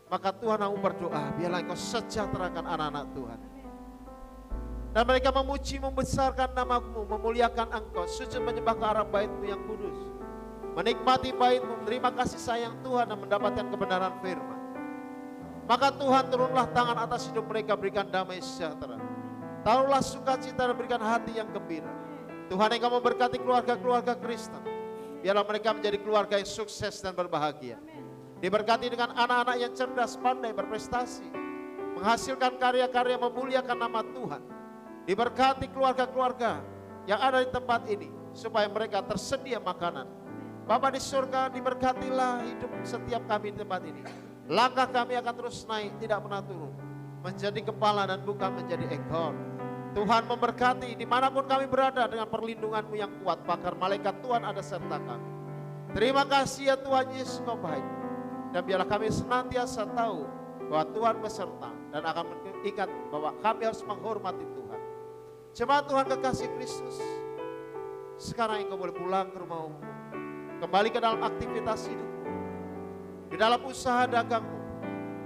S1: Maka Tuhan, aku berdoa, biarlah Engkau sejahterakan anak-anak Tuhan. Dan mereka memuji, membesarkan nama-Mu, memuliakan Engkau, sujud menyembah ke arah bait-Mu yang kudus. Menikmati bait-Mu, menerima kasih sayang Tuhan dan mendapatkan kebenaran firman. Maka Tuhan, turunlah tangan atas hidup mereka, berikan damai sejahtera. Taruhlah sukacita dan berikan hati yang gembira. Tuhan, Engkau memberkati keluarga-keluarga Kristen. Biarlah mereka menjadi keluarga yang sukses dan berbahagia. Diberkati dengan anak-anak yang cerdas, pandai, berprestasi, menghasilkan karya-karya memuliakan nama Tuhan. Diberkati keluarga-keluarga yang ada di tempat ini, supaya mereka tersedia makanan. Bapa di surga, diberkatilah hidup setiap kami di tempat ini. Langkah kami akan terus naik, tidak pernah turun, menjadi kepala dan bukan menjadi ekor. Tuhan memberkati dimanapun kami berada dengan perlindungan-Mu yang kuat, bahkan malaikat Tuhan ada serta kami. Terima kasih ya Tuhan Yesus, Engkau baik. Dan biarlah kami senantiasa tahu bahwa Tuhan beserta dan akan mengingat bahwa kami harus menghormati Tuhan. Jemaat Tuhan kekasih Kristus, sekarang Engkau boleh pulang ke rumahmu, kembali ke dalam aktivitas hidupmu, di dalam usaha dagangmu,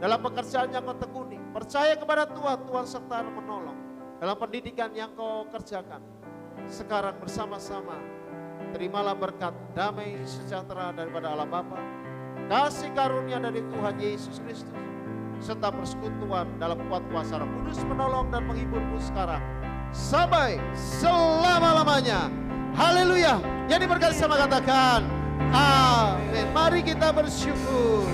S1: dalam pekerjaan yang kau tekuni. Percaya kepada Tuhan, Tuhan serta menolong dalam pendidikan yang kau kerjakan. Sekarang bersama-sama terimalah berkat damai sejahtera daripada Allah Bapa, kasih karunia dari Tuhan Yesus Kristus, serta persekutuan dalam kuat kuasa Roh Kudus menolong dan menghiburmu sekarang sampai selama-lamanya. Haleluya. Yang diberkati sama katakan amin. Mari kita bersyukur.